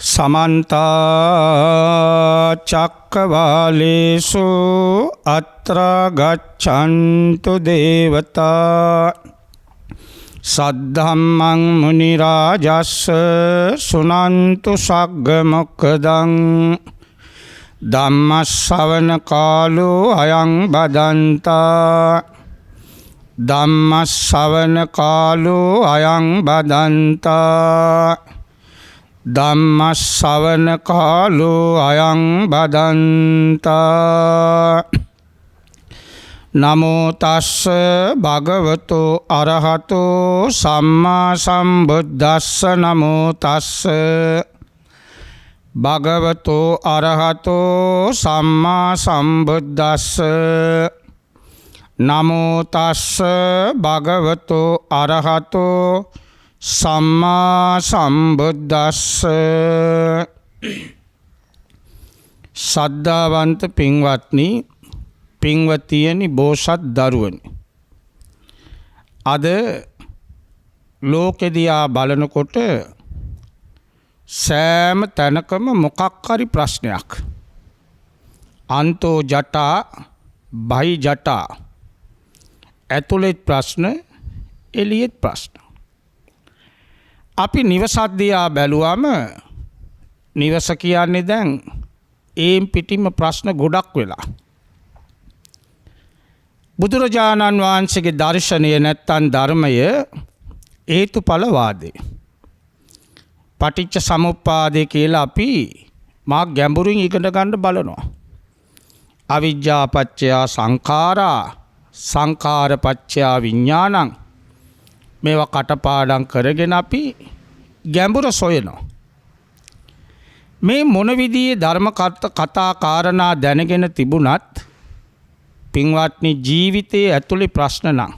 समन्ता चक्रवालेषु अत्र गच्छन्तु देवता सद्धम्मं मुनिराजस्स सुनन्तु सग्गमुखदं धम्मश्रवण कालो अयं बदन्ता धम्मश्रवण कालो अयं बदन्ता ධම්මස්සවන කාලෝ අයං බදන්තා නමෝ තස්ස භගවතෝ අරහතෝ සම්මා සම්බුද්දස්ස නමෝ තස්ස භගවතෝ අරහතෝ සම්මා සම්බුද්දස්ස නමෝ තස්ස භගවතෝ අරහතෝ සම්මා සම්බුද්දස්ස. සද්ධාවන්ත පින්වත්නි, පින්වතියනි, බෝසත් දරුවනි, අද ලෝකෙ දිහා බලනකොට සෑම තැනකම මොකක් හරි ප්‍රශ්නයක්, අන්තෝ ජටා බහි ජටා, ඇතුළෙත් ප්‍රශ්න එළියෙත් ප්‍රශ්න. අපි නිවසක් දිහා බැලුවම නිවස කියන්නේ දැන් ඒම් පිටින්ම ප්‍රශ්න ගොඩක් වෙලා. බුදුරජාණන් වහන්සේගේ දර්ශනය නැත්තන් ධර්මය හේතුඵලවාදය, පටිච්ච සමුප්පාදය කියලා අපි මා ගැඹුරින් ඉගෙන ගන්න බලනවා. අවිජ්ජා පත්‍ය සංඛාරා සංඛාර පත්‍ය විඥානං, මේවා කටපාඩම් කරගෙන අපි ගැඹුර සොයනවා. මේ මොන විදිහේ ධර්ම කතා කාරණා දැනගෙන තිබුණත් පින්වත්නි, ජීවිතයේ ඇතුලේ ප්‍රශ්න නම්,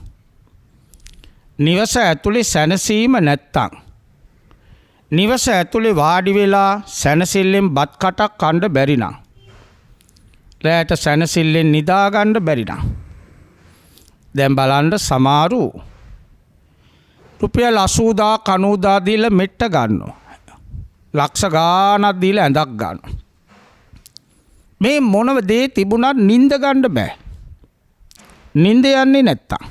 නිවස ඇතුලේ සැනසීම නැත්තම්, නිවස ඇතුලේ වාඩි වෙලා සැනසෙල්ලෙන් බත් කටක් කන්න බැරි නම්, රැට සැනසෙල්ලෙන් නිදා ගන්න බැරි නම්, දැන් බලන්න සමහරු රුපියල් 80,000 90,000 දීලා මෙට්ට ගන්නවා, ලක්ෂ ගාණක් දීලා ඇඳක් ගන්නවා. මේ මොනව දේ තිබුණත් නිින්ද ගන්න බෑ. නිින්ද යන්නේ නැත්තම්,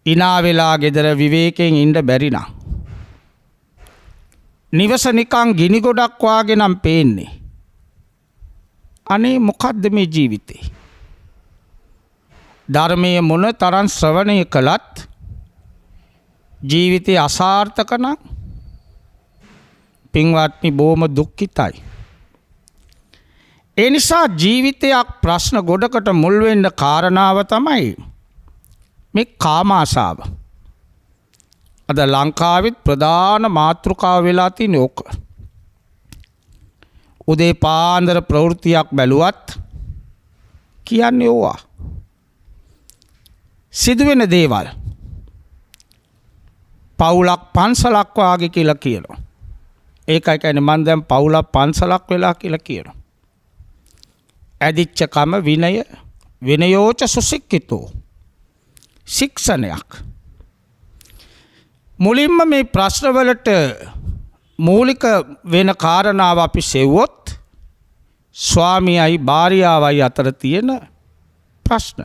ඉනා වෙලා ගෙදර විවේකයෙන් ඉන්න බැරි නම්, නිවස නිකන් ගිනි ගොඩක් වාගේ නම් පේන්නේ. අනේ මොකද්ද මේ ජීවිතේ? ධර්මයේ මොන තරම් ශ්‍රවණය කළත් ජීවිතය අසාර්ථක නම් පින්වත්නි, බොහොම දුක්ඛිතයි. ඒ නිසා ජීවිතයක් ප්‍රශ්න ගොඩකට මුල් වෙන්න කාරණාව තමයි මේ කාම ආශාව. අද ලංකාවෙත් ප්‍රධාන මාතෘකාව වෙලා තියෙන ඕක. උදේ පාන්දර ප්‍රවෘත්තියක් බැලුවත් කියන්නේ ඕවා. සිදුවෙන දේවල් පවුලක් පන්සලක් වාගේ කියලා කියනවා. ඒකයි කියන්නේ මම දැන් පවුලක් පන්සලක් වෙලා කියලා කියනවා. ඇදිච්ච කම විනය විනයෝච සුසික්කිතෝ, ශික්ෂණයක්. මුලින්ම මේ ප්‍රශ්නවලට මූලික වෙන කාරණාව අපි සෙව්වොත් ස්වාමියයි භාර්යාවයි අතර තියෙන ප්‍රශ්න.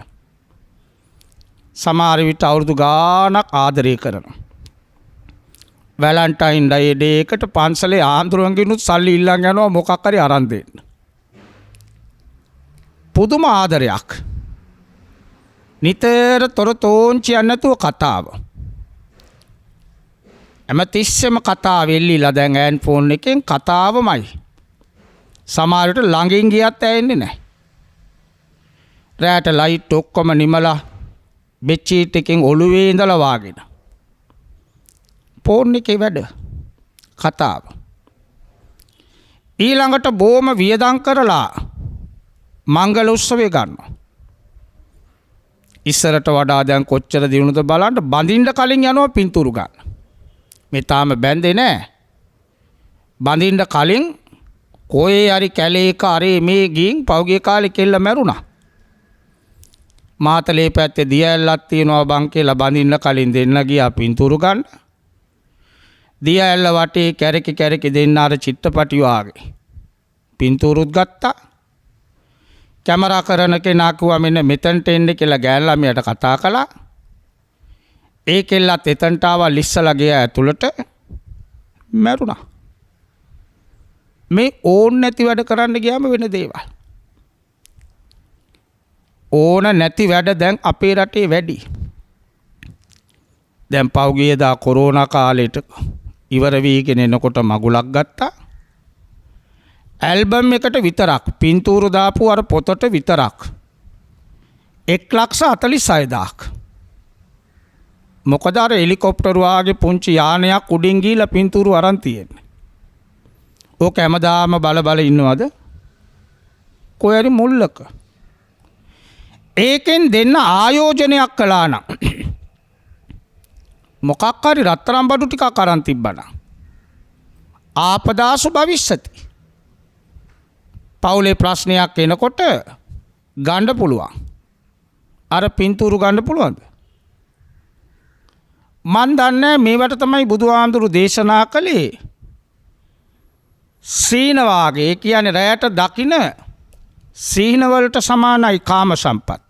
සමහර විට අවුරුදු ගාණක් ආදරය කරනවා. වැලන්ටයින් ඩේ එකට පන්සලේ ආන්දරුවන්ගෙනුත් සල්ලි ඉල්ලන් යනවා මොකක් හරි අරන් දෙන්න. පුදුම ආදරයක්. නිතර තොරතෝංචි නැතුව කතාව. හැමතිස්සෙම කතාව එල්ලිලා දැන් ඈන් ෆෝන් එකෙන් කතාවමයි. සමහර විට ළඟින් ගියත් ඇෙන්නේ නැහැ. රැට ලයිට් ඔක්කොම නිමලා බෙච්චීට් එකෙන් ඔළුවේ ඉඳලා වාගෙන ෆෝන් එකේ වැඩ කතාව. ඊළඟට බොහොම වියදම් කරලා මංගල උත්සවය ගන්නවා. ඉස්සරට වඩා දැන් කොච්චර දිනුනද බලන්න. බඳින්න කලින් යනවා පින්තූරු ගන්න. මේ තාම බැන්දේ නැහැ. බඳින්න කලින් කොහේ හරි කැලේක අරේ මේ ගින් පෞගේ කාලේ කෙල්ල මැරුණා. මාතලේ පැත්තේ දිය ඇල්ලක් තියෙනවා බං කියලා බඳින්න කලින් දෙන්න ගියා පින්තූරු ගන්න. දිය ඇල්ල වටේ කැරකි දෙන්න අර චිත්‍රපටි වාගේ පින්තූරුත් ගත්තා. කැමරා කරන කෙනා කිව්වා මෙන්න මෙතනට එන්න කියලා ගෑනු ළමයාට කතා කළා. ඒ කෙල්ලත් එතනට ආවා ලිස්සලා ගියා ඇතුළට මැරුණා. මේ ඕන් නැති වැඩ කරන්න ගියාම වෙන දේවල්. ඕන නැති වැඩ දැන් අපේ රටේ වැඩි. දැන් පෞගියදා කොරෝනා කාලෙට ඉවර වීගෙන එනකොට මගුලක් ගත්තා. ඇල්බම් එකට විතරක් පින්තූරු දාපු අර පොතට විතරක් 1,46,000ක්. මොකද අර හෙලිකොප්ටර් වාගේ පුංචි යානයක් උඩින් ගිහලා පින්තූරු අරන් තියෙන්නේ. ඕක හැමදාම බල ඉන්නවද? කොහරි මුල්ලක. ඒකෙන් දෙන්න ආයෝජනයක් කළා නම් මොකක් හරි රත්තරන් බඩු ටිකක් අරන් තිබ්බනම් ආපදාසු භවිෂ්‍යති. පවුලේ ප්‍රශ්නයක් එනකොට ගන්න පුළුවන්. අර පින්තූරු ගන්න පුළුවන්ද? මන් දන්නේ මේවට තමයි බුදුහාමුදුරු දේශනා කළේ. සීන වාගේ කියන්නේ රැයට දකින සීන වලට සමානයි කාම සම්පත්.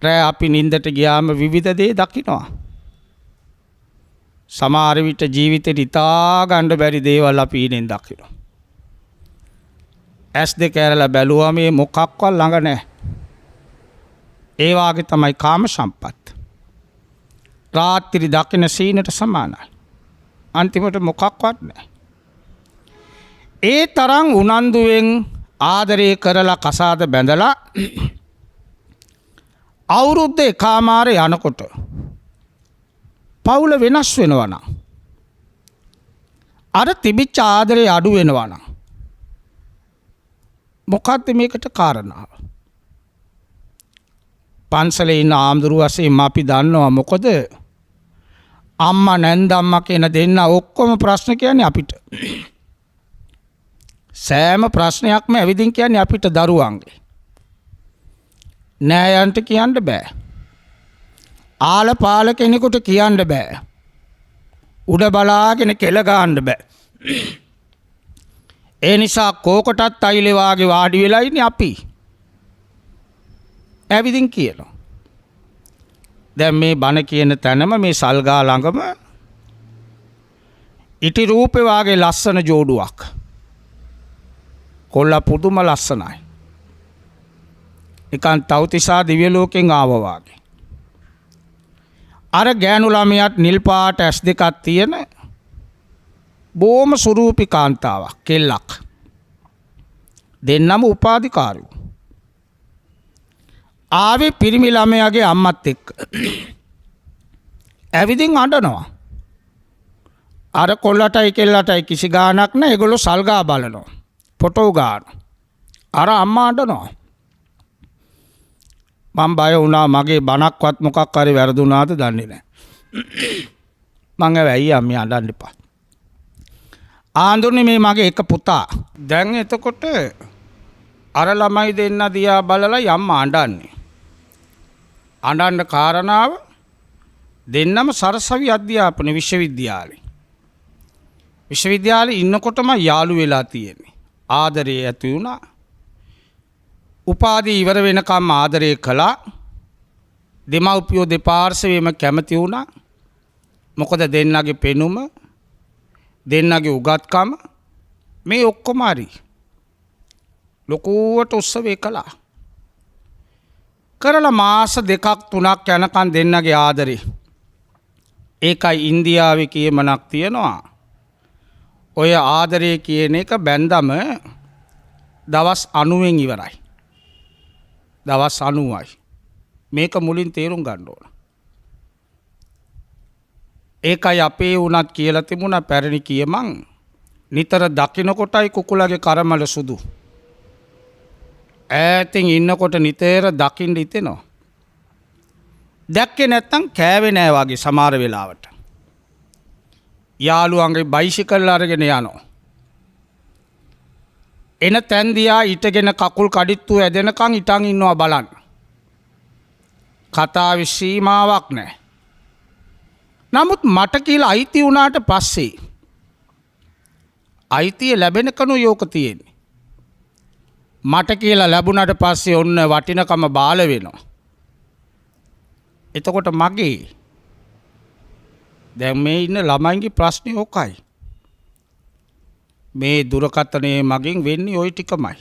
රැ අපි නින්දට ගියාම විවිධ දේ දකිනවා. සමහර විට ජීවිතේ හිතා ගන්න බැරි දේවල් අපි ඉනෙන් දකිනවා. ඇස් දෙක ඇරලා බැලුවා මේ මොකක්වත් ළඟ නැහැ. ඒ වාගේ තමයි කාම සම්පත්. රාත්‍රී දකින සීනට සමානයි. අන්තිමට මොකක්වත් නැහැ. ඒ තරම් උනන්දුවෙන් ආදරය කරලා කසාද බැඳලා අවුරුද්ද එකමාරේ යනකොට පවුල වෙනස් වෙනවා නම් අර තිබිච්ච ආදරේ අඩු වෙනවා නම් මොකක්ද මේකට කාරණාව? පන්සලේ ඉන්න ආම්දුරු වශයෙන් අපි දන්නවා මොකද අම්මා නැන්දම්මා කියන දෙන්න ඔක්කොම ප්‍රශ්න කියන්නේ අපිට. සෑම ප්‍රශ්නයක්ම ඇවිදින් කියන්නේ අපිට දරුවන්ගේ. නෑයන්ට කියන්න බෑ. ආල පාල කෙනෙකුට කියන්න බෑ. උඩ බලාගෙන කෙල ගන්න බෑ. ඒ නිසා කෝකටත් අයිලේ වාගේ වාඩි වෙලා ඉන්නේ අපි. ඇවිදින් කියනවා. දැන් මේ බණ කියන තැනම මේ සල්ගා ළඟම ඉටි රූපේ වාගේ ලස්සන ජෝඩුවක්. කොල්ලා පුදුම ලස්සනයි. නිකන් තව්තිසා දිව්‍ය ලෝකෙන් ආවා වාගේ. අර ගෑනු ළමයාත් නිල් පාට ඇස් දෙකක් තියෙන බොහොම සුරූපී කාන්තාවක් කෙල්ලක්. දෙන්නම උපාධිකාරයෝ. ආවේ පිරිමි ළමයාගේ අම්මත් එක්ක. ඇවිදින් අඬනවා. අර කොල්ලටයි කෙල්ලටයි කිසි ගාණක් නැහැ. ඒගොල්ලෝ සල්ගා බලනවා. ෆොටෝ ගන්න. අර අම්මා අඬනවා. මම බය වුණා මගේ බණක්වත් මොකක් හරි වැරදුනාද දන්නේ නැහැ. මං ඇයි අම්මේ අඬන්න එපා. ආන්දුනේ මේ මගේ එක පුතා. දැන් එතකොට අර ළමයි දෙන්න දිහා බලලා යම්මා අඬන්නේ. අඬන්න කාරණාව දෙන්නම සරසවි අධ්‍යාපන විශ්වවිද්‍යාලේ. විශ්වවිද්‍යාලේ ඉන්නකොටම යාළු වෙලා තියෙන්නේ. ආදරේ ඇති වුණා. උපාධි ඉවර වෙනකම් ආදරය කළා. දෙමව්පියෝ දෙපාර්ශ්වයේම කැමති වුණා. මොකද දෙන්නගේ පෙනුම දෙන්නගේ උගත්කම මේ ඔක්කොම හරි. ලොකුවට උත්සවය කළා. කරලා මාස 2-3 යනකම් දෙන්නගේ ආදරේ. ඒකයි ඉන්දියාවේ කියමනක් තියෙනවා. ඔය ආදරය කියන එක බැන්දම දවස් 90න් ඉවරයි. දවස් 90යි. මේක මුලින් තේරුම් ගන්න ඕන. ඒකයි අපේ උනත් කියලා තිබුණා පැරණි කියමන් නිතර දකින්නකොටයි කුකුලගේ කරමල සුදු. ඈතින් ඉන්නකොට නිතර දකින්න හිතෙනවා. දැක්කේ නැත්තම් කෑවේ නෑ වගේ සමහර වෙලාවට. යාළුවන්ගේ බයිසිකල් අරගෙන යනවා. එන තැන් දිහා ඉටගෙන කකුල් කඩਿੱත්තු ඇදෙනකන් ඉටන් ඉන්නවා බලන්න. කතාවේ සීමාවක් නැහැ. නමුත් මට කියලා අයිති වුණාට පස්සේ අයිතිය ලැබෙන කණු යෝක තියෙන්නේ. මට කියලා ලැබුණට පස්සේ ඔන්න වටිනකම බාල වෙනවා. එතකොට මගේ දැන් මේ ඉන්න ළමයින්ගේ ප්‍රශ්නේ ඕකයි. මේ දුරකථනයේ මගෙන් වෙන්නේ ওই ටිකමයි.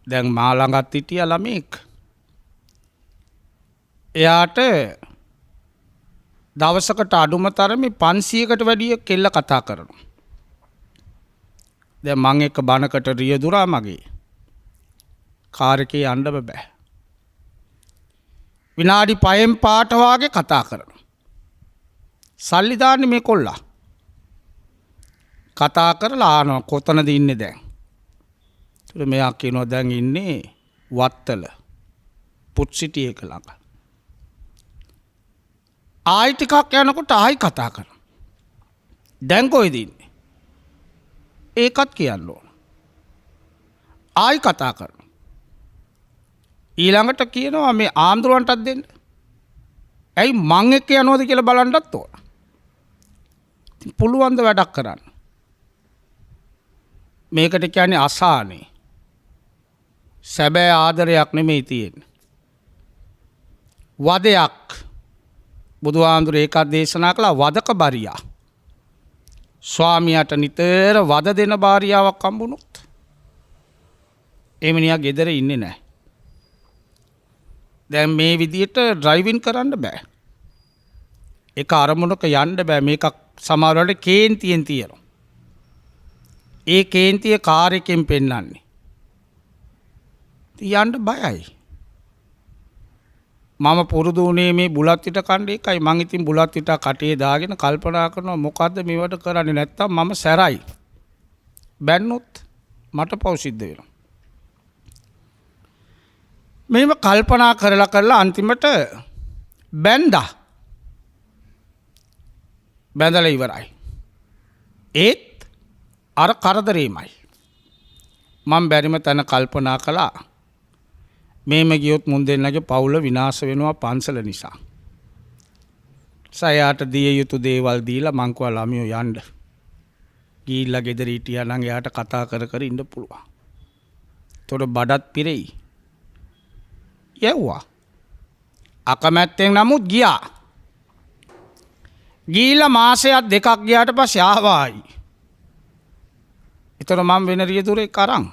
දැන් මා ළඟත් හිටිය ළමෙක්. එයාට දවසකට අඩුම තරමේ 500කට වැඩිය කෙල්ල කතා කරනවා. දැන් මං එක්ක බණකට රියදුරා මගේ. කාර් එකේ යන්න බෑ. විනාඩි 5න් පාට වාගේ කතා කරනවා. සල්ලි දාන්නේ මේ කොල්ලා. කතා කරලා ආනවා කොතනද ඉන්නේ දැන්? ඒතර මෙයා කියනවා දැන් ඉන්නේ වත්තල පුට් සිටි එක ළඟ. ආයි ටිකක් යනකොට ආයි කතා කරනවා. දැන් කොහෙද ඉන්නේ? ඒකත් කියන්න ඕන. ආයි කතා කරනවා. ඊළඟට කියනවා මේ ආන්දරවන්ටත් දෙන්න. ඇයි මං එක්ක යනවද කියලා බලන්නත් ඕන. ඉතින් පුළුවන් ද වැඩක් කරන්න. මේකට කියන්නේ අසහනේ. සැබෑ ආදරයක් නෙමෙයි තියෙන්නේ. වදයක්. බුදුහාමුදුර ඒකත් දේශනා කළා වදක බරියා. ස්වාමියාට නිතර වද දෙන භාර්යාවක් හම්බුනොත් එමිනියා ගෙදර ඉන්නේ නැහැ. දැන් මේ විදියට ඩ්‍රයිවිං කරන්න බෑ. ඒක අරමුණක යන්න බෑ. මේක සමහර වෙලාවට කේන්තියෙන් තියෙනවා. ඒ කේන්තිය කාර් එකෙන් පෙන්වන්නේ. යන්න බයයි. මම පුරුදු වුණේ මේ බුලත් පිට කණ්ඩේ එකයි. මං ඉතින් බුලත් පිට කටේ දාගෙන කල්පනා කරනවා මොකද්ද මේවට කරන්නේ නැත්තම් මම සැරයි. බැන්නොත් මට පව් සිද්ධ වෙනවා. මේව කල්පනා කරලා අන්තිමට බැන්දා. බැඳලා ඉවරයි. ඒත් අර කරදරේමයි. මම බැරිම තැන කල්පනා කළා. මේම ගියොත් මුන් දෙන්නගේ පවුල විනාශ වෙනවා පන්සල නිසා. සයාට දිය යුතු දේවල් දීලා මං කිව්වා ළමියෝ යන්න. ගිහිල්ලා ගෙදර හිටියා නම් එයාට කතා කර කර ඉන්න පුළුවන්. ඒතකොට බඩත් පිරෙයි. යවුවා. අකමැත්තෙන් නමුත් ගියා. ගිහිල්ලා මාසයක් දෙකක් ගියාට පස්සේ ආවායි. ඒතර මම වෙන රියදුරේ කරන්.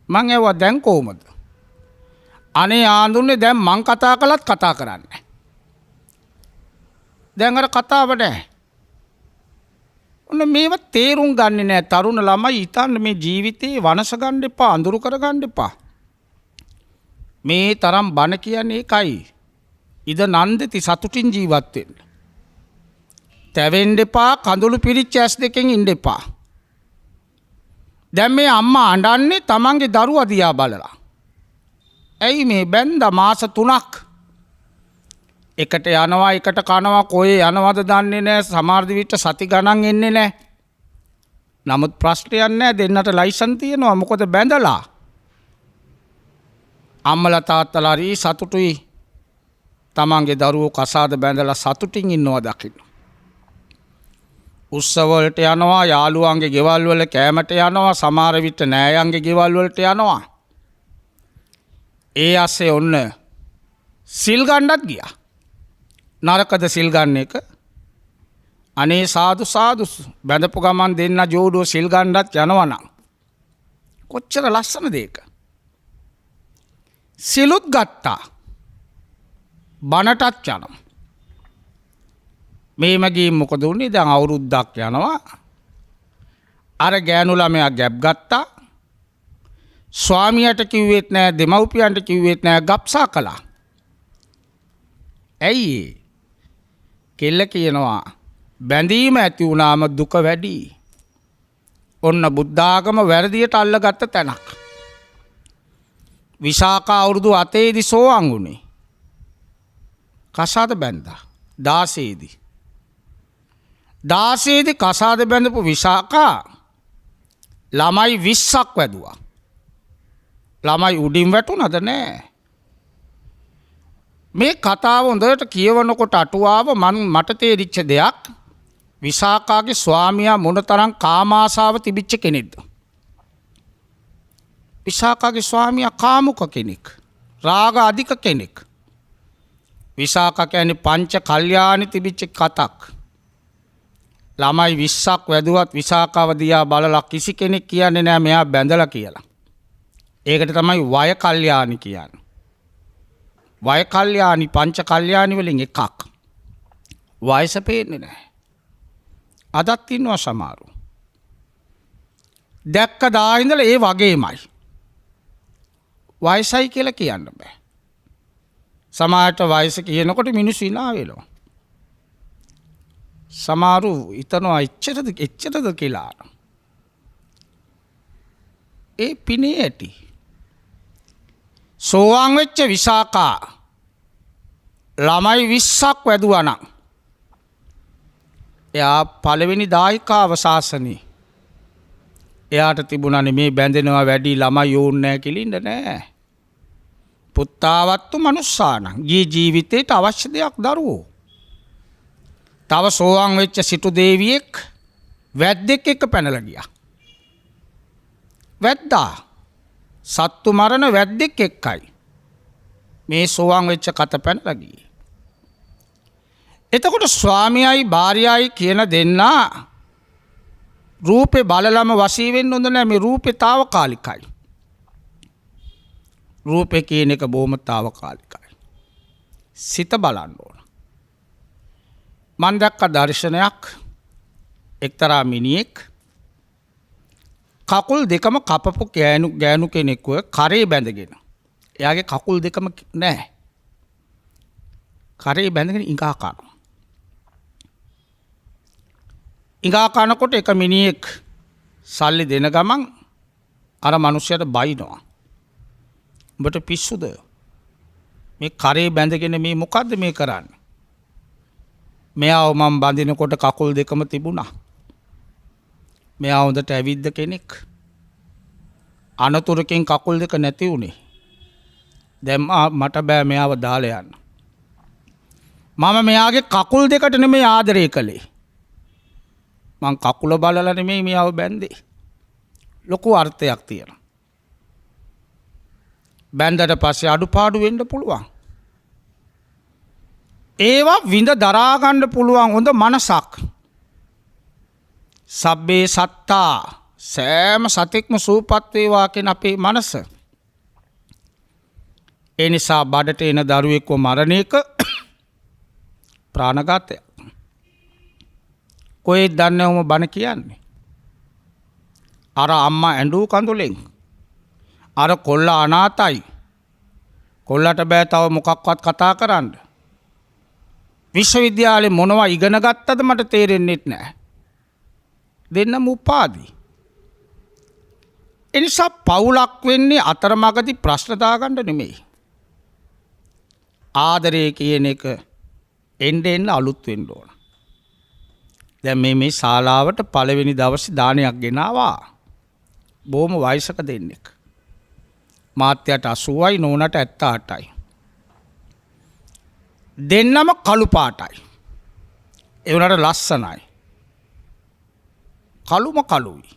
මං ඇහුවා දැන් කොහමද? අනේ ආඳුන්නේ දැන් මං කතා කළත් කතා කරන්නේ. දැන් අර කතාව නැහැ. ඔන්න මේව තේරුම් ගන්නේ නැහැ තරුණ ළමයි හිතන්න මේ ජීවිතේ වනස ගන්න එපා අඳුරු කර ගන්න එපා. මේ තරම් බන කියන්නේ ඒකයි. ඉද නන්දති සතුටින් ජීවත් වෙන්න. තැවෙන්න එපා කඳුළු පිරිච්ච ඇස් දෙකෙන් ඉන්න එපා. දැන් මේ අම්මා අඬන්නේ තමන්ගේ දරුවා දිහා බලලා. ඇයි මේ බැන්දා මාස 3ක් එකට යනවා එකට කනවා කොහේ යනවද දන්නේ නැහැ. සමහර විට සති ගණන් එන්නේ නැහැ. නමුත් ප්‍රශ්නයක් නැහැ දෙන්නට ලයිසන් තියෙනවා. මොකද බැඳලා. අම්මලා තාත්තලා හරි සතුටුයි. තමන්ගේ දරුවෝ කසාද බැඳලා සතුටින් ඉන්නවා දකින්න. උත්සව වලට යනවා යාළුවන්ගේ ගෙවල් වල කෑමට යනවා සමහර විට නෑයන්ගේ ගෙවල් වලට යනවා. ඒ ASCII ඔන්න සිල් ගන්නත් ගියා. නරකද සිල් ගන්න එක? අනේ සාදු සාදු බැඳපු ගමන් දෙන්න ජෝඩුව සිල් ගන්නත් යනවා නම් කොච්චර ලස්සනද ඒක? සිලුත් ගත්තා. බණටත් යනවා. මේ මගේ මොකද උනේ දැන් අවුරුද්දක් යනවා. අර ගෑනු ළමයා ගැබ් ගත්තා. ස්වාමියාට කිව්වෙත් නෑ දෙමව්පියන්ට කිව්වෙත් නෑ ගප්සා කළා. ඇයි? කෙල්ල කියනවා බැඳීම ඇති වුණාම දුක වැඩි. ඔන්න බුද්ධාගම වැරදියට අල්ලගත්ත තැනක්. විශාඛා අවුරුදු 7 දී සෝවාන් වුණේ. කසාද බැඳා 16 දී. 16 දී කසාද බැඳපු විශාඛා ළමයි 20ක් වැදුවා. ළමයි උඩින් වැටුණාද නෑ. මේ කතාව හොඳට කියවනකොට අටුවාව මට තේරිච්ච දෙයක් විසාකාගේ ස්වාමියා මොනතරම් කාමාශාව තිබිච්ච කෙනෙක්ද. විසාකාගේ ස්වාමියා කාමුක කෙනෙක්. රාග අධික කෙනෙක්. විසාක කියන්නේ පංච කල්යාණි තිබිච්ච කතක්. ළමයි 20ක් වැදුවත් විසාකාව දිහා බලලා කිසි කෙනෙක් කියන්නේ නෑ මෙයා බැඳලා කියලා. ඒකට තමයි වය කල්යාණි කියන්නේ. වය කල්යාණි පංච කල්යාණි වලින් එකක්. වයස පේන්නේ නැහැ. අදත් ඉන්නවා සමහරු. දැක්ක දා ඉඳලා ඒ වගේමයි. වයසයි කියලා කියන්න බෑ. සමහරට වයස කියනකොට මිනිස්සු hina වෙනවා. සමහරු හිතනවා එච්චරද කියලා. ඒ පිනේ ඇති. සෝවාන් වෙච්ච විසාකා ළමයි 20ක් වැදුවා නම් එයා පළවෙනි දායකාව ශාසනේ. එයාට තිබුණානේ මේ බැඳෙනවා වැඩි ළමයි ඕන්නේ නැහැ කිලින්ද නෑ. පුත්තාවත්තු මනුස්සාන ජීවිතයට අවශ්‍ය දෙයක් දරුවෝ. තව සෝවාන් වෙච්ච සිටු දේවියෙක් වැද්දෙක් එක්ක පැනලා ගියා. වැද්දා සත්තු මරණ වැද්දෙක් එක්කයි මේ සෝවාන් වෙච්ච කත පැනලා ගියේ. එතකොට ස්වාමියායි භාර්යායි කියන දෙන්නා රූපේ බලලම වශී වෙන්න හොඳ නැහැ. මේ රූපේ తాවකාලිකයි. රූපේ කියන එක බොහොම తాවකාලිකයි. සිත බලන්න ඕන. මන් දැක්ක දර්ශනයක් එක්තරා මිනිහෙක් කකුල් දෙකම කපපු ගෑනු කෙනෙක්ව කරේ බැඳගෙන. එයාගේ කකුල් දෙකම නැහැ. කරේ බැඳගෙන ඉඟා කනවා. ඉඟා කනකොට එක මිනිහෙක් සල්ලි දෙන ගමන් අර මිනිහයාට බයිනවා. උඹට පිස්සුද? මේ කරේ බැඳගෙන මේ මොකද්ද මේ කරන්නේ? මෙයාව මම බඳිනකොට කකුල් දෙකම තිබුණා. මෙයා හොඳට ඇවිද්ද කෙනෙක්. අනතුරකින් කකුල් දෙක නැති වුණේ. දැන් මට බෑ මෙයාව දාලා යන්න. මම මෙයාගේ කකුල් දෙකට නෙමෙයි ආදරය කළේ. මං කකුල බලලා නෙමෙයි මෙයාව බැන්දේ. ලොකු අර්ථයක් තියෙනවා. බැන්දට පස්සේ අඩුපාඩු වෙන්න පුළුවන්. ඒවා විඳ දරා ගන්න පුළුවන් හොඳ මනසක්. සබ්බේ සත්තා සෑම සතෙක්ම සූපත් වේවා කියන අපේ මනස. ඒ නිසා බඩට එන දරුවෙක්ව මරණ එක ප්‍රාණඝාතයක්. කොහෙද දන්නවම බණ කියන්නේ. අර අම්මා ඇඬු කඳුලෙන්. අර කොල්ල අනාතයි. කොල්ලට බෑ තව මොකක්වත් කතා කරන්න. විශ්වවිද්‍යාලේ මොනවා ඉගෙන ගත්තද මට තේරෙන්නේ නැහැ. දෙන්නම උපාදී. එනිසා පවුලක් වෙන්නේ අතරමඟදී ප්‍රශ්න දාගන්න නෙමෙයි. ආදරය කියන එක එන්න අලුත් වෙන්න ඕන. දැන් මේ ශාලාවට පළවෙනි දවසේ දානයක් ගෙනාවා. බොහොම වයසක දෙන්නෙක්. මාත්‍යට 80යි නෝනට 78යි. දෙන්නම කළු පාටයි. ඒ උනට ලස්සනයි. කළුම කළුයි.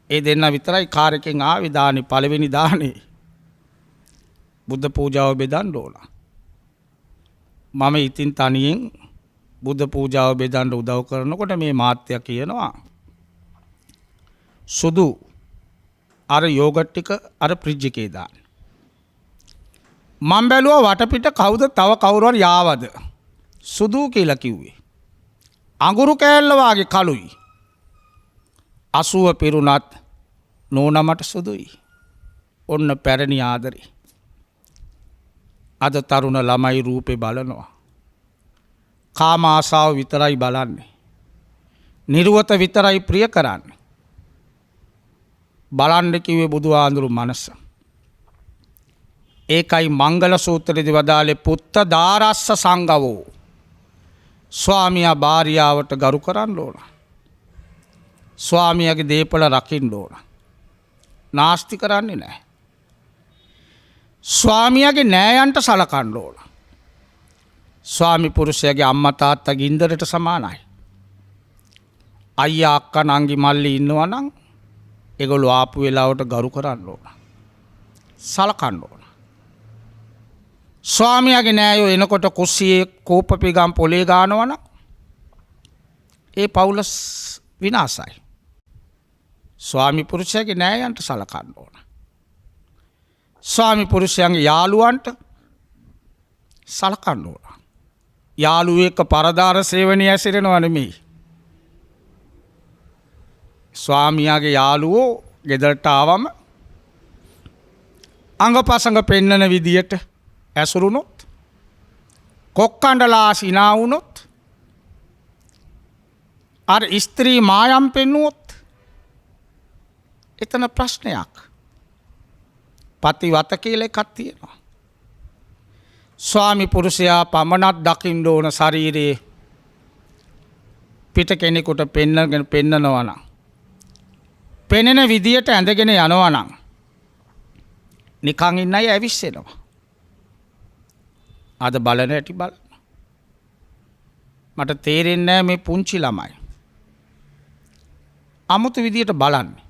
ඒ දෙන්න විතරයි කාර් එකෙන් ආවේ දානේ පළවෙනි දානේ. බුද්ධ පූජාව බෙදන්න ඕන. මම ඉතින් තනියෙන් බුද්ධ පූජාව බෙදන්න උදව් කරනකොට මේ මාත්‍යා කියනවා සුදු අර යෝගට් ටික අර ෆ්‍රිජ් එකේ දාන්න. මම බැලුවා වටපිට කවුද තව කවුරු හරි යාවද? සුදු කියලා කිව්වේ. අඟුරු කෑල්ල වාගේ කළුයි. 80 පිරුණත් නෝනමට සුදුයි. ඔන්න පැරණි ආදරේ. අද තරුණ ළමයි රූපේ බලනවා. කාම ආසාව විතරයි බලන්නේ. නිර්වත විතරයි ප්‍රිය කරන්නේ. බලන්න කිව්වේ බුදුහාඳුරු මනස. ඒකයි මංගල සූත්‍රයේදී වදාළේ පුත්ත දාරස්ස සංගවෝ. ස්වාමියා භාර්යාවට ගරු කරන්න ඕන. ස්වාමියාගේ දේපල රකින්න ඕන. නාස්ති කරන්නේ නැහැ. ස්වාමියාගේ නෑයන්ට සලකන්න ඕන. ස්වාමි පුරුෂයාගේ අම්මා තාත්තා ගින්දරට සමානයි. අයියා අක්කා නංගි මල්ලි ඉන්නවා නම් ඒගොල්ලෝ ආපු වෙලාවට ගරු කරන්න ඕන. සලකන්න ඕන. ස්වාමියාගේ නෑයෝ එනකොට කුස්සියේ කෝපපිගම් පොලේ ගානවා නම් ඒ පවුල විනාසයි. ස්වාමි පුරුෂයාගේ නෑයන්ට සලකන්න ඕන. ස්වාමි පුරුෂයන්ගේ යාළුවන්ට සලකන්න ඕන. යාළුවෙක් එක්ක පරදාර සේවනයේ ඇසිරෙනවා නෙමෙයි. ස්වාමියාගේ යාළුවෝ ගෙදරට ආවම අංගපසංග පෙන්නන විදියට ඇසුරුනොත් කොක්කණ්ඩලා සිනා වුණොත් අර ස්ත්‍රී මායම් පෙන්නුවොත් එතන ප්‍රශ්නයක්. පතිවත කියලා එකක් තියෙනවා. ස්වාමි පුරුෂයා පමණක් දකින්න ඕන ශරීරයේ පිට කෙනෙකුට පෙන්නනවා නම් පෙනෙන විදියට ඇඳගෙන යනවා නම් නිකන් ඉන්න අය ඇවිස්සෙනවා. අද බලන ඇටි බලන්න. මට තේරෙන්නේ නැහැ මේ පුංචි ළමයි අමුතු විදියට බලන්නේ.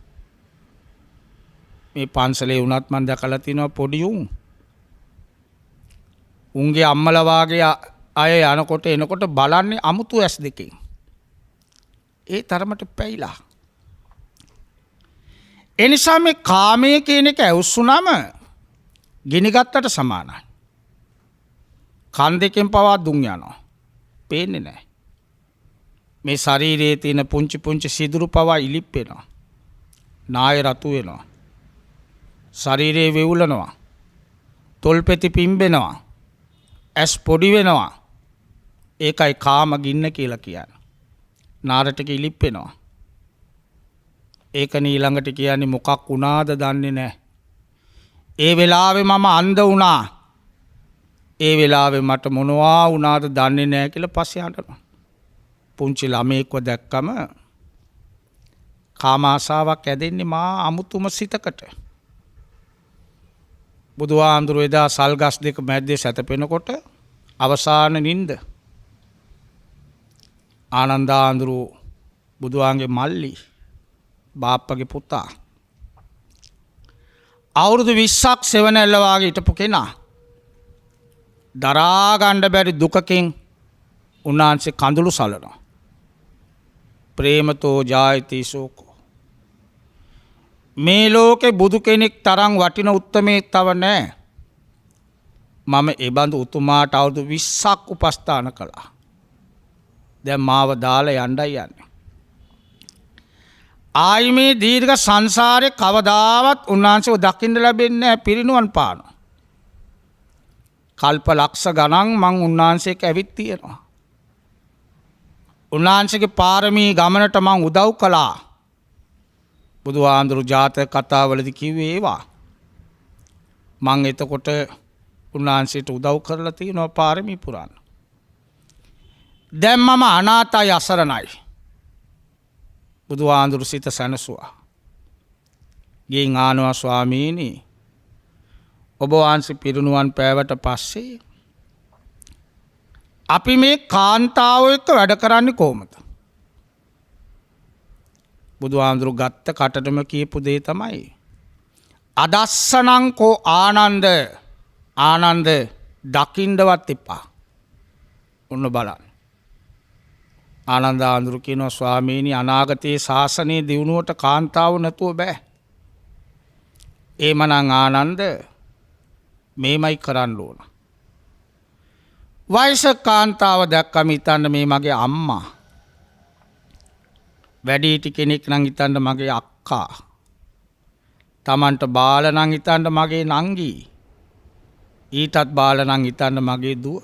මේ පන්සලේ වුණත් මම දැකලා තිනවා පොඩි උන්ගේ අම්මලා වාගේ අය යනකොට එනකොට බලන්නේ අමුතු ඇස් දෙකෙන්. ඒ තරමට පැයිලා. ඒ නිසා මේ කාමයේ කියන එක ඇවුස්සුනම ගිනිගත්තට සමානයි. කන් දෙකෙන් පවා දුම් යනවා. පේන්නේ නැහැ. මේ ශරීරයේ තියෙන පුංචි පුංචි සිදුරු පවා ඉලිප් වෙනවා. නාය රතු වෙනවා. ශරීරයේ වෙවුලනවා. තොල්පෙති පිම්බෙනවා. ඇස් පොඩි වෙනවා. ඒකයි කාම ගින්න කියලා කියන්නේ. නාරටක ඉලිප් වෙනවා. ඒක ඊළඟට කියන්නේ මොකක් වුණාද දන්නේ නැහැ. ඒ වෙලාවේ මම අන්ධ වුණා. ඒ වෙලාවේ මට මොනවා වුණාද දන්නේ නැහැ කියලා පස්සේ හඬනවා. පුංචි ළමයෙක්ව දැක්කම කාම ආසාවක් ඇදෙන්නේ මා අමුතුම සිතකට. බුදුහාමුදුරුවෝ එදා සල්ගස් දෙක මැද්දේ සැතපෙනකොට අවසාන නිින්ද ආනන්දහාමුදුරුවෝ බුදුහාගේ මල්ලි බාප්පගේ පුතා අවුරුදු 20ක් සෙවණැල්ල වාගේ හිටපු කෙනා දරා ගන්න බැරි දුකකින් උන්වහන්සේ කඳුළු සලනවා. ප්‍රේමතෝ ජායති සෝකෝ. මේ ලෝකේ බුදු කෙනෙක් තරම් වටින උත්තමයෙක් තව නැහැ. මම ඒ බඳු උතුමාට අවුරුදු 20ක් උපස්ථාන කළා. දැන් මාව දාලා යණ්ඩයි යන්නේ. ආයි මේ දීර්ඝ සංසාරේ කවදාවත් උන්වහන්සේව දකින්න ලැබෙන්නේ නැහැ. පිරිනුවන් පානවා. කල්ප ලක්ෂ ගණන් මං උන්වහන්සේක ඇවිත් තියෙනවා. උන්වහන්සේගේ පාරමී ගමනට මං උදව් කළා. බුදුහාමුදුරු ජාතක කතාවලදී කිව්වේ ඒවා. මං එතකොට උන්වහන්සේට උදව් කරලා තියෙනවා පාරමී පුරන්න. දැන් මම අනාථයි අසරණයි. බුදුහාමුදුරු සිත සැනසුවා. ගෙන් ආනවා ස්වාමීනි ඔබ වහන්සේ පිරිනුවන් පෑවට පස්සේ අපි මේ කාන්තාව එක්ක වැඩ කරන්නේ කොහොමද? බුදුහාමුදුරු ගත්ත කටටම කියපු දේ තමයි අදස්සනං කෝ ආනන්ද දකින්නවත් එපා. ඔන්න බලන්න. ආනන්දහාමුදුරු කියනවා ස්වාමීනි අනාගතයේ ශාසනයේ දියුණුවට කාන්තාව නැතුව බෑ. එහෙමනම් ආනන්ද මේමයි කරන්න ඕන. වයසක කාන්තාව දැක්කම හිතන්න මේ මගේ අම්මා. වැඩිහිටි කෙනෙක් නම් හිතන්න මගේ අක්කා. Tamanට බාල නම් හිතන්න මගේ නංගි. ඊටත් බාල නම් හිතන්න මගේ දුව.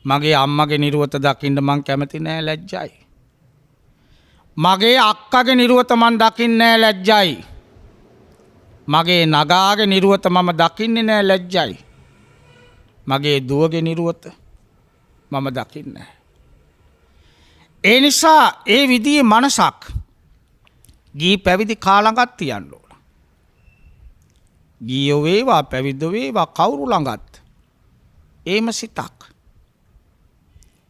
මගේ අම්මගේ නිරුවත දකින්න මං කැමති නෑ ලැජ්ජයි. මගේ අක්කගේ නිරුවත මං දකින්නේ නෑ ලැජ්ජයි. මගේ නගාගේ නිරුවත මම දකින්නේ නෑ ලැජ්ජයි. මගේ දුවගේ නිරුවත මම දකින්නේ. ඒ නිසා ඒ විදිහේ මනසක් ගී පැවිදි කාලඟත් තියන්න ඕන. ගියෝ වේවා පැවිද්දෝ වේවා කවුරු ළඟත් ඒම සිතක්.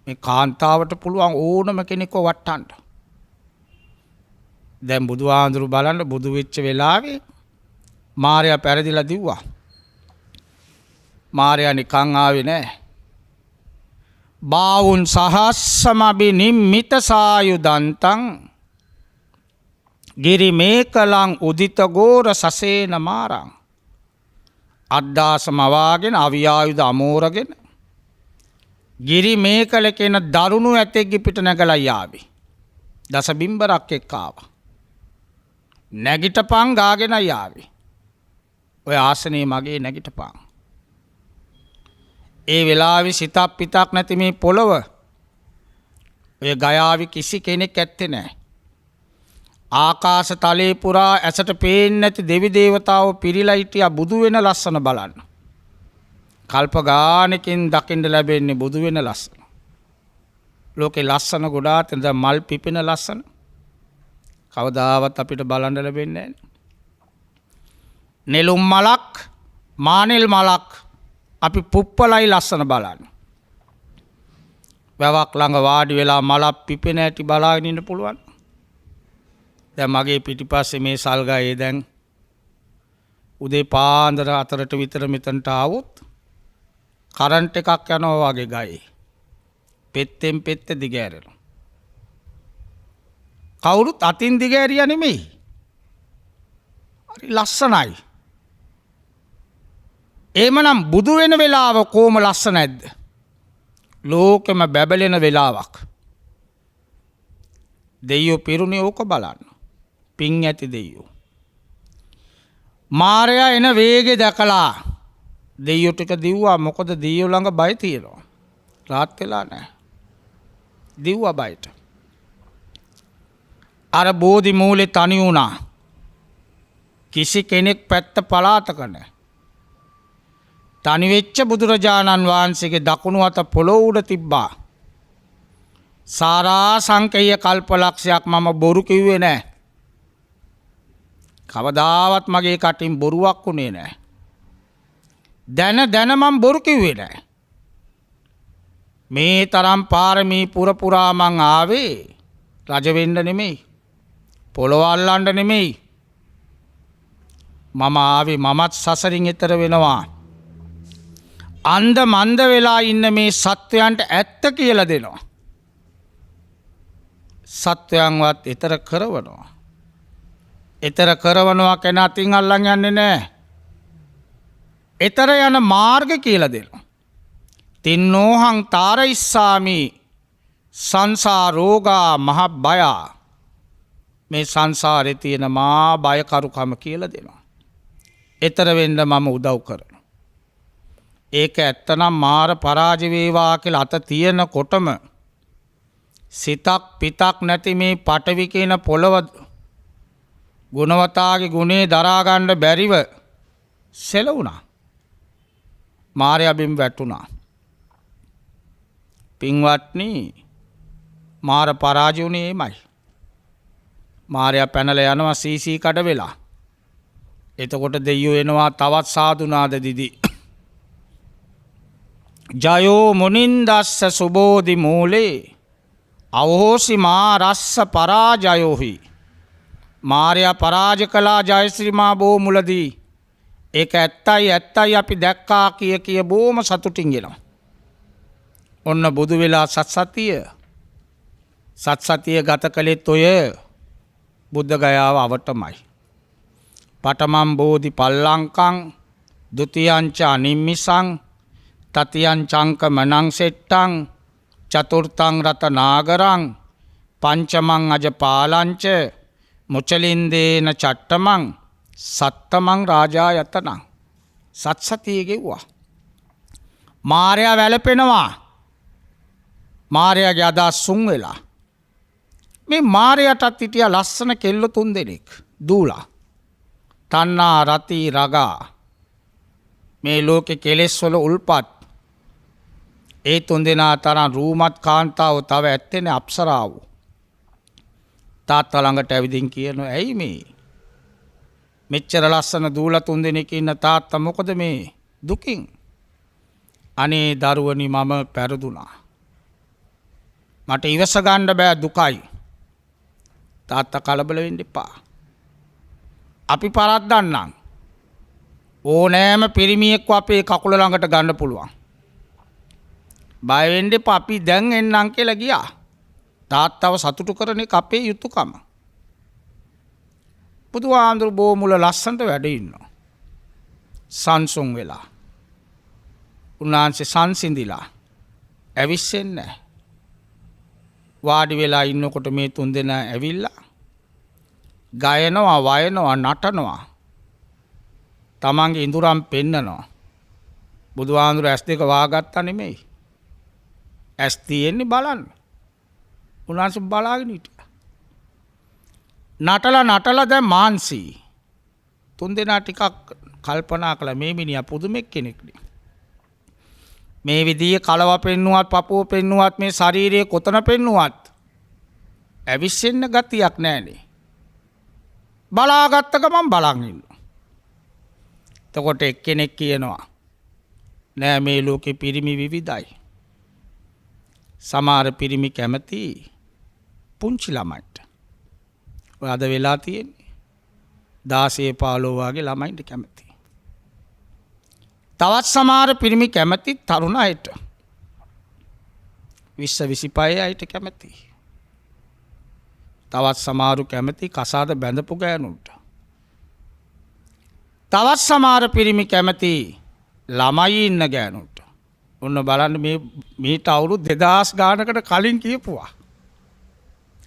මේ කාන්තාවට පුළුවන් ඕනම කෙනෙක්ව වට්ටන්න. දැන් බුදුහාඳුරු බලන්න බුදු වෙච්ච වෙලාවේ මාරයා පෙරදිලා දිව්වා. මාරයා නිකන් ආවේ නෑ. බාවුන් සහස්සමබි නිම්මිත සායුදන්තං ගිරි මේකලං උදිත ගෝර සසේන මාරං. අද්දාසමවාගෙන අවියායුධ අමෝරගෙන ගිරි මේකල කියන දරුණු ඇතෙක්ගේ පිට නැගලා යාවි. දස බිම්බරක් එක්කාව. නැගිටපන් ගාගෙන යාවි. ඔය ආසනයේ මගේ නැගිටපන්. ඒ වෙලාවේ සිතක් පිටක් නැති මේ පොළව ඔය ගයාවි කිසි කෙනෙක් ඇත්තේ නැහැ. ආකාශ තලයේ පුරා ඇසට පේන්නේ නැති දෙවි දේවතාවෝ පිරීලා හිටියා බුදු වෙන ලස්සන බලන්න. කල්ප ගානකින් දකින්න ලැබෙන්නේ බුදු වෙන ලස්සන. ලෝකේ ලස්සන ගොඩාක් තියෙන මල් පිපෙන ලස්සන කවදාවත් අපිට බලන්න ලැබෙන්නේ නැහැ. නෙළුම් මලක් මානෙල් මලක් අපි පුප්පලයි ලස්සන බලන්න. වැවක් ළඟ වාඩි වෙලා මලක් පිපෙන හැටි බලාගෙන ඉන්න පුළුවන්. දැන් මගේ පිටිපස්සේ මේ සල්ගයේ දැන් උදේ පාන්දර 4ට විතර මෙතනට ආවොත් කරන්ට් එකක් යනවා වගේ ගයේ. පෙත්තෙන් පෙත්ත දිගෑරෙනවා. කවුරුත් අතින් දිගෑරියා නෙමෙයි. හරි ලස්සනයි. එහෙමනම් බුදු වෙන වෙලාව කොහොම ලස්සන නැද්ද? ලෝකෙම බැබලෙන වෙලාවක්. දෙයියෝ පිරුණේ ඕක බලන්න. පිං ඇති දෙයියෝ. මාරයා එන වේගෙ දැකලා දෙයියෝ ටික දිව්වා. මොකද දෙයියෝ ළඟ බය තියෙනවා. රාත් වෙලා නැහැ. දිව්වා බයට. අර බෝධි මූලේ තනි වුණා. කිසි කෙනෙක් පැත්ත පලාතක නැහැ. තනි වෙච්ච බුදුරජාණන් වහන්සේගේ දකුණු අත පොළොව උඩ තිබ්බා. සාරා සංකේය කල්පලක්ෂයක් මම බොරු කිව්වේ නැහැ. කවදාවත් මගේ කටින් බොරුවක් උනේ නැහැ. දැන මම බොරු කිව්වේ නැහැ. මේ තරම් පාරමී පුරා මං ආවේ රජ වෙන්න නෙමෙයි. පොළොව අල්ලන්න නෙමෙයි. මම ආවේ මමත් සසරින් එතර වෙනවා. අන්ධ මන්ද වෙලා ඉන්න මේ සත්වයන්ට ඇත්ත කියලා දෙනවා. සත්වයන්වත් එතර කරවනවා. එතර කරවනවා කෙන අතින් අල්ලන් යන්නේ නැහැ. එතර යන මාර්ග කියලා දෙනවා. තින්නෝහං තාරයිස්සාමි සංසාරෝගා මහ බයා. මේ සංසාරේ තියෙන මා බයකරුකම කියලා දෙනවා. එතර වෙන්න මම උදව් කරනවා. ඒක ඇත්තනම් මාර පරාජය වේවා කියලා අත තියෙනකොටම සිතක් පිතක් නැති මේ පටවි කියන පොළව ගුණවතාගේ ගුණේ දරා ගන්න බැරිව සෙලවුණා. මාරයා බිම් වැටුණා. පින්වත්නි මාර පරාජය වුණේ එමය. මාරයා පැනලා යනවා සීසී කඩ වෙලා. එතකොට දෙයියෝ එනවා තවත් සාදුනාද දිදි. ජයෝ මුනින්දස්ස සුබෝධි මූලේ අවහෝසි මා රස්ස පරාජයෝහි. මාරයා පරාජ කලා ජයශ්‍රීමා බෝ මුලදී. ඒක ඇත්තයි අපි දැක්කා කිය බෝම සතුටින් ගෙනවා. ඔන්න බුදු වෙලා සත්සතිය ගත කළෙත් ඔය බුද්ධ ගයාව අවටමයි. පටමම් බෝධි පල්ලංකං දුතියංච අනිම්මිසං තතියං චංක මනං සෙට්ටං චතුර්ථං රත නාගරං පංචමං අජ පාලංච මුචලින්දේන චට්ටමං සත්තමං රාජායතනං. සත්සතිය ගෙව්වා. මාරයා වැළපෙනවා. මාරයාගේ අදහස් සුන් වෙලා. මේ මාරයටත් හිටියා ලස්සන කෙල්ල 3 දෙනෙක් දූලා. තණ්හා රති රගා. මේ ලෝකේ කෙලෙස් වල උල්පත්. ඒ 3 දෙනා තරම් රූමත් කාන්තාව තව ඇත්තේ නේ අප්සරාව. තාත්තා ළඟට ඇවිදින් කියනවා ඇයි මේ මෙච්චර ලස්සන දූලා 3 දෙනෙක් ඉන්න තාත්තා මොකද මේ දුකින්? අනේ දරුවනි මම පෙරදුනා. මට ඉවස ගන්න බෑ දුකයි. තාත්තා කලබල වෙන්න එපා. අපි පරද්දන්නම්. ඕනෑම පිරිමියෙක්ව අපේ කකුල ළඟට ගන්න පුළුවන්. බය වෙන්න එපා අපි දැන් එන්නම් කියලා ගියා. තාත්තව සතුටු කරන එක අපේ යුතුයකම. බුදුහාමුදුරු බොමුල ලස්සනට වැඩ ඉන්නවා. සංසුන් වෙලා. උන්වහන්සේ සංසිඳිලා. ඇවිස්සෙන්නේ නැහැ. වාඩි වෙලා ඉන්නකොට මේ තුන් දෙනා ඇවිල්ලා ගයනවා, වයනවා, නටනවා. තමන්ගේ ඉඳුරම් පෙන්නනවා. බුදුහාමුදුරු ඇස් දෙක වහගත්තා නෙමෙයි. ඇස් තියෙන්නේ බලන්න. උන්වහන්සේ බලාගෙන හිටියා. නටලා දැන් මාන්සී. තුන් දෙනා ටිකක් කල්පනා කළා මේ මිනිහා පුදුමෙක් කෙනෙක් නේ. මේ විදිහේ කලව පෙන්නුවත්, පපුව පෙන්නුවත්, මේ ශරීරයේ කොතන පෙන්නුවත් ඇවිස්සෙන්න ගතියක් නැහනේ. බලාගත්ත ගමන් බලන් ඉන්නවා. එතකොට එක්කෙනෙක් කියනවා නෑ මේ ලෝකේ පිරිමි විවිධයි. සමහර පිරිමි කැමති පුංචි ළමයින්ට. ඔය අද වෙලා තියෙන්නේ 16 15 වගේ ළමයින්ට කැමති. තවත් සමහර පිරිමි කැමති තරුණ අයට. 20 25 අයට කැමති. තවත් සමහරු කැමති කසාද බැඳපු ගෑනුන්ට. තවත් සමහර පිරිමි කැමති ළමයි ඉන්න ගෑනුන්ට. ඔන්න බලන්න මේට අවුරුදු 2000 ගානකට කලින් කියපුවා.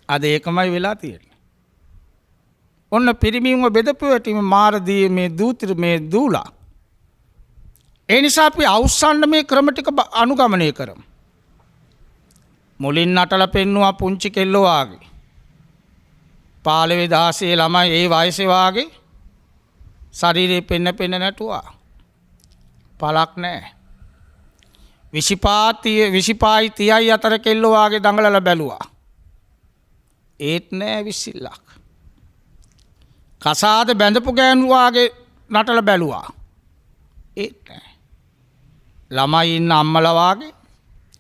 අද ඒකමයි වෙලා තියෙන්නේ. ඔන්න පිරිමින්ව බෙදපු ඇටි මාරදී මේ දූතිර මේ දූලා. ඒ නිසා අපි අවුස්සන්න මේ ක්‍රම ටික අනුගමනය කරමු. මුලින් නටලා පෙන්නුවා පුංචි කෙල්ලෝ වාගේ. 15 16 ළමයි ඒ වයසේ වාගේ ශරීරේ පෙන්න නැටුවා. පළක් නැහැ. 25 30යි අතර කෙල්ලෝ වාගේ දඟලලා බැලුවා. ඒත් නෑ විසිල්ලක්. කසාද බැඳපු ගෑනු වාගේ නටලා බැලුවා. ඒත් නෑ. ළමයි ඉන්න අම්මලා වාගේ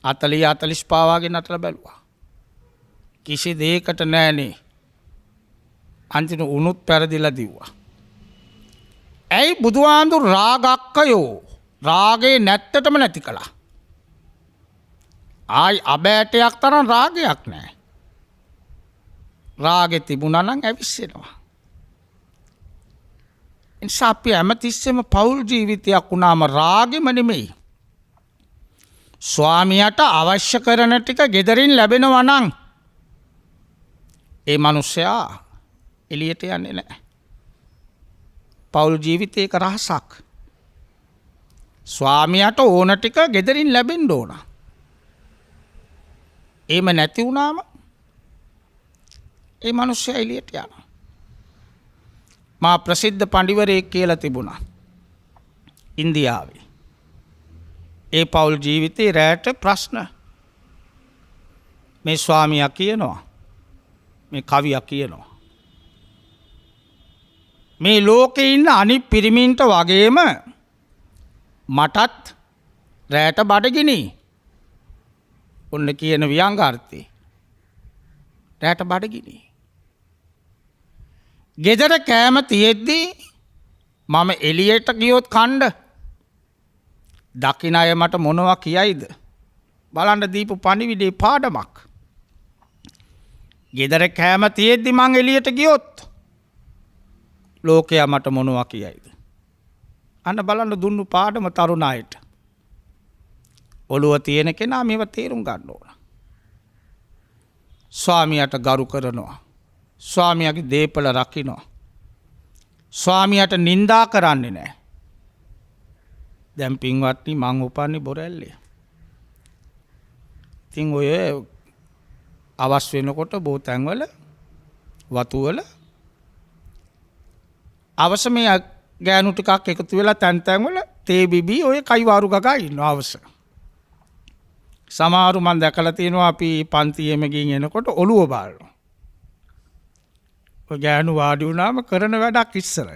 40 45 වාගේ නටලා බැලුවා. කිසි දෙයකට නෑනේ. අන්තිම උණුත් පෙරදිලා දිව්වා. ඇයි බුදුහාමුදුරු රාගක්කයෝ රාගේ නැත්තටම නැති කළා. ආයි අබෑටයක් තරම් රාගයක් නැහැ. රාගේ තිබුණා නම් ඇවිස්සෙනවා. එනිසා අපි හැමතිස්සෙම පෞල් ජීවිතයක් වුණාම රාගෙම නෙමෙයි. ස්වාමියාට අවශ්‍ය කරන ටික ගෙදරින් ලැබෙනවා නම් ඒ මිනිසයා එළියට යන්නේ නැහැ. පෞල් ජීවිතයක රහසක්. ස්වාමියාට ඕන ටික ගෙදරින් ලැබෙන්න ඕන. එහෙම නැති වුණාම ඒ මිනිස්සයා එළියට යනවා. මා ප්‍රසිද්ධ පඬිවරයෙක් කියලා තිබුණා ඉන්දියාවේ. ඒ පෞල් ජීවිතේ රැට ප්‍රශ්න. මේ ස්වාමියා කියනවා මේ කවියා කියනවා මේ ලෝකේ ඉන්න අනිත් පිරිමින්ට වගේම මටත් රැට බඩගිනි. ඔන්න කියන ව්‍යංගාර්ථේ. රැට බඩගිනි. ගෙදර කෑම තියෙද්දි මම එළියට ගියොත් කණ්ඩ දකින අය මට මොනවා කියයිද? බලන්න දීපු පණිවිඩේ පාඩමක්. ගෙදර කෑම තියෙද්දි මං එළියට ගියොත් ලෝකයා මට මොනවා කියයිද? අන්න බලන්න දුන්නු පාඩම තරුණ අයට. ඔළුව තියෙන කෙනා මේව තේරුම් ගන්න ඕන. ස්වාමියාට ගරු කරනවා. ස්වාමියාගේ දේපල රකින්නවා. ස්වාමියාට නිඳා කරන්නේ නැහැ. දැන් පින්වත්නි මං උපන්නේ බොරැල්ලේ. ඉතින් ඔය අවස් වෙනකොට බොහෝ තැන්වල වතුවල අවශ්‍ය මේ ගෑනු ටිකක් එකතු වෙලා තැන් තැන්වල තේ බිබී ඔය කයිවාරු ගගා ඉන්නවා අවශ්‍ය. සමහරු මම දැකලා තියෙනවා අපි පන්තියෙම ගින් එනකොට ඔළුව බාලනවා. ඔය ගෑනු වාඩි වුණාම කරන වැඩක් ඉස්සර.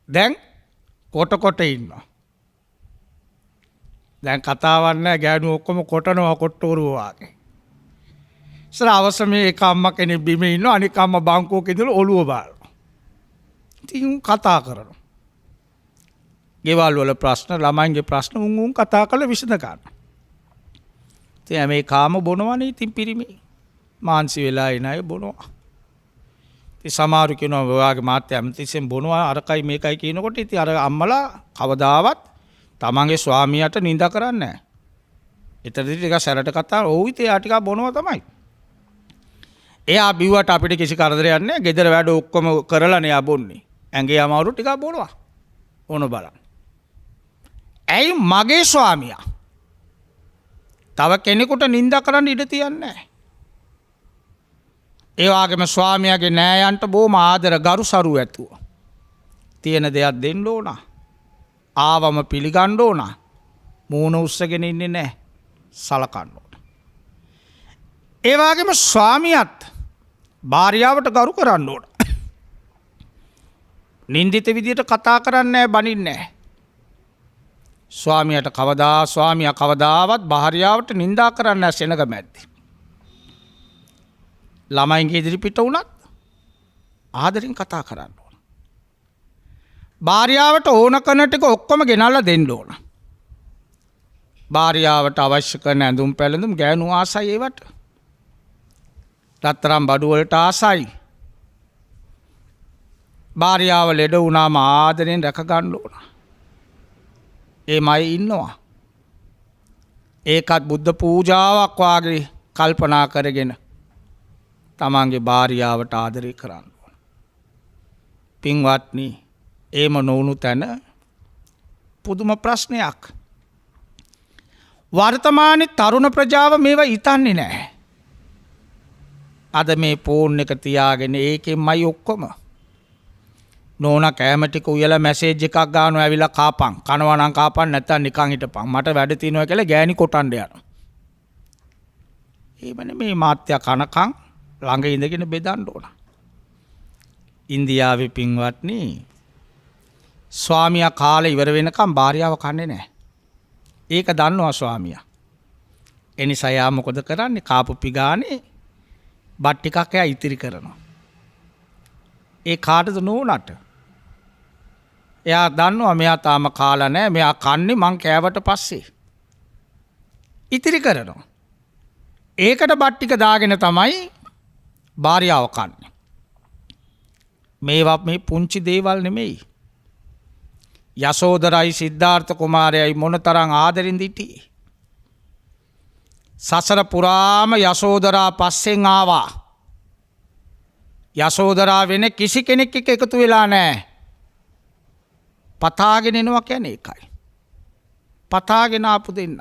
දැන් කොට ඉන්නවා. දැන් කතාවක් නැහැ ගෑනු ඔක්කොම කොටනවා කොට්ටෝරුව වාගේ. අවස මේ එක අම්ම කෙනෙක් බිම ඉන්නවා අනික අම්ම බංකුවක ඉඳලා ඔළුව බලනවා. ඉතින් කතා කරනවා. ගෙවල් වල ප්‍රශ්න ළමයින්ගේ ප්‍රශ්න උන් කතා කරලා විසඳ ගන්න. ඉතින් මේ කාම බොනවනේ ඉතින් පිරිමි. මාන්සි වෙලා එන අය බොනවා. ඉතින් සමහරු කියනවා ඔයාගේ මාත්‍ය ඇමතිසෙන් බොනවා අරකයි මේකයි කියනකොට ඉතින් අර අම්මලා කවදාවත් තමන්ගේ ස්වාමියාට නිඳා කරන්නේ නැහැ. එතනදී ටිකක් සැරට කතා ඔව් ඉතින් එයා ටිකක් බොනවා තමයි. එයා බිව්වට අපිට කිසි කරදරයක් නැහැ. ගෙදර වැඩ ඔක්කොම කරලානේ එයා බොන්නේ. ඇඟේ අමාරු ටිකක් බොනවා. ඕන බලන්න. ඇයි මගේ ස්වාමියා තව කෙනෙකුට නිඳා කරන්න ඉඩ තියන්නේ නැහැ. ඒ වගේම ස්වාමියාගේ නෑයන්ට බොහොම ආදර ගරු සරු ඇතුව තියෙන දෙයක් දෙන්න ඕන. ආවම පිළිගන්න ඕන. මූණ උස්සගෙන ඉන්නේ නැහැ. සලකන්න ඕන. ඒ වගේම ස්වාමියාත් භාර්යාවට ගරු කරන්න ඕන. නින්දිත විදියට කතා කරන්නේ නැහැ, බනින්නේ නැහැ. ස්වාමියා කවදාවත් භාර්යාවට නිඳා කරන්නේ නැහැ සෙනග මැද්දේ. ළමයින්ගේ ඉදිරිපිට වුණත් ආදරෙන් කතා කරන්න ඕන. භාර්යාවට ඕන කරන ටික ඔක්කොම ගෙනල්ලා දෙන්න ඕන. භාර්යාවට අවශ්‍ය කරන ඇඳුම් පැළඳුම් ගෑනු ආසයි ඒවට. රත්තරන් බඩු වලට ආසයි. භාර්යාව ලෙඩ වුණාම ආදරෙන් රැක ගන්න ඕන. එමයි ඉන්නවා. ඒකත් බුද්ධ පූජාවක් වාගේ කල්පනා කරගෙන තමන්ගේ භාර්යාවට ආදරය කරන්න ඕන. පින්වත්නි, ඒම නොවුණු තැන පුදුම ප්‍රශ්නයක්. වර්තමානයේ තරුණ ප්‍රජාව මේවා හිතන්නේ නැහැ. අද මේ ෆෝන් එක තියාගෙන ඒකෙන්මයි ඔක්කොම. නෝනා කෑම ටික උයලා මැසේජ් එකක් ගන්නවා ඇවිල්ලා කාපන්. කනවා නම් කාපන් නැත්නම් නිකන් හිටපන්. මට වැඩ තියෙනවා කියලා ගෑණි කොටන්න යනවා. ඒවනේ මේ මාත්‍යා කනකම් ළඟ ඉඳගෙන බෙදන්න ඕන. ඉන්දියාවේ පින්වත්නි ස්වාමියා කාලේ ඉවර වෙනකම් භාර්යාව කන්නේ නැහැ. ඒක දන්නවා ස්වාමියා. ඒ නිසා යා මොකද කරන්නේ? කාපු පිගානේ බත් ටිකක් එයා ඉතිරි කරනවා. ඒ කාටද නෝනට? එයා දන්නවා මෙයා තාම කාලා නැහැ. මෙයා කන්නේ මං කෑවට පස්සේ. ඉතිරි කරනවා. ඒකට බත් ටික දාගෙන තමයි භාර්යාව කන්නේ. මේවා මේ පුංචි දේවල් නෙමෙයි. යසෝදරයි සිද්ධාර්ථ කුමාරයයි මොනතරම් ආදරෙන් සිටියේ. සසර පුරාම යසෝදරා පස්සෙන් ආවා. යසෝදරා වෙන කිසි කෙනෙක් එක්ක එකතු වෙලා නැහැ. පතාගෙන එනවා කියන්නේ ඒකයි. පතාගෙන ආපු දෙන්න.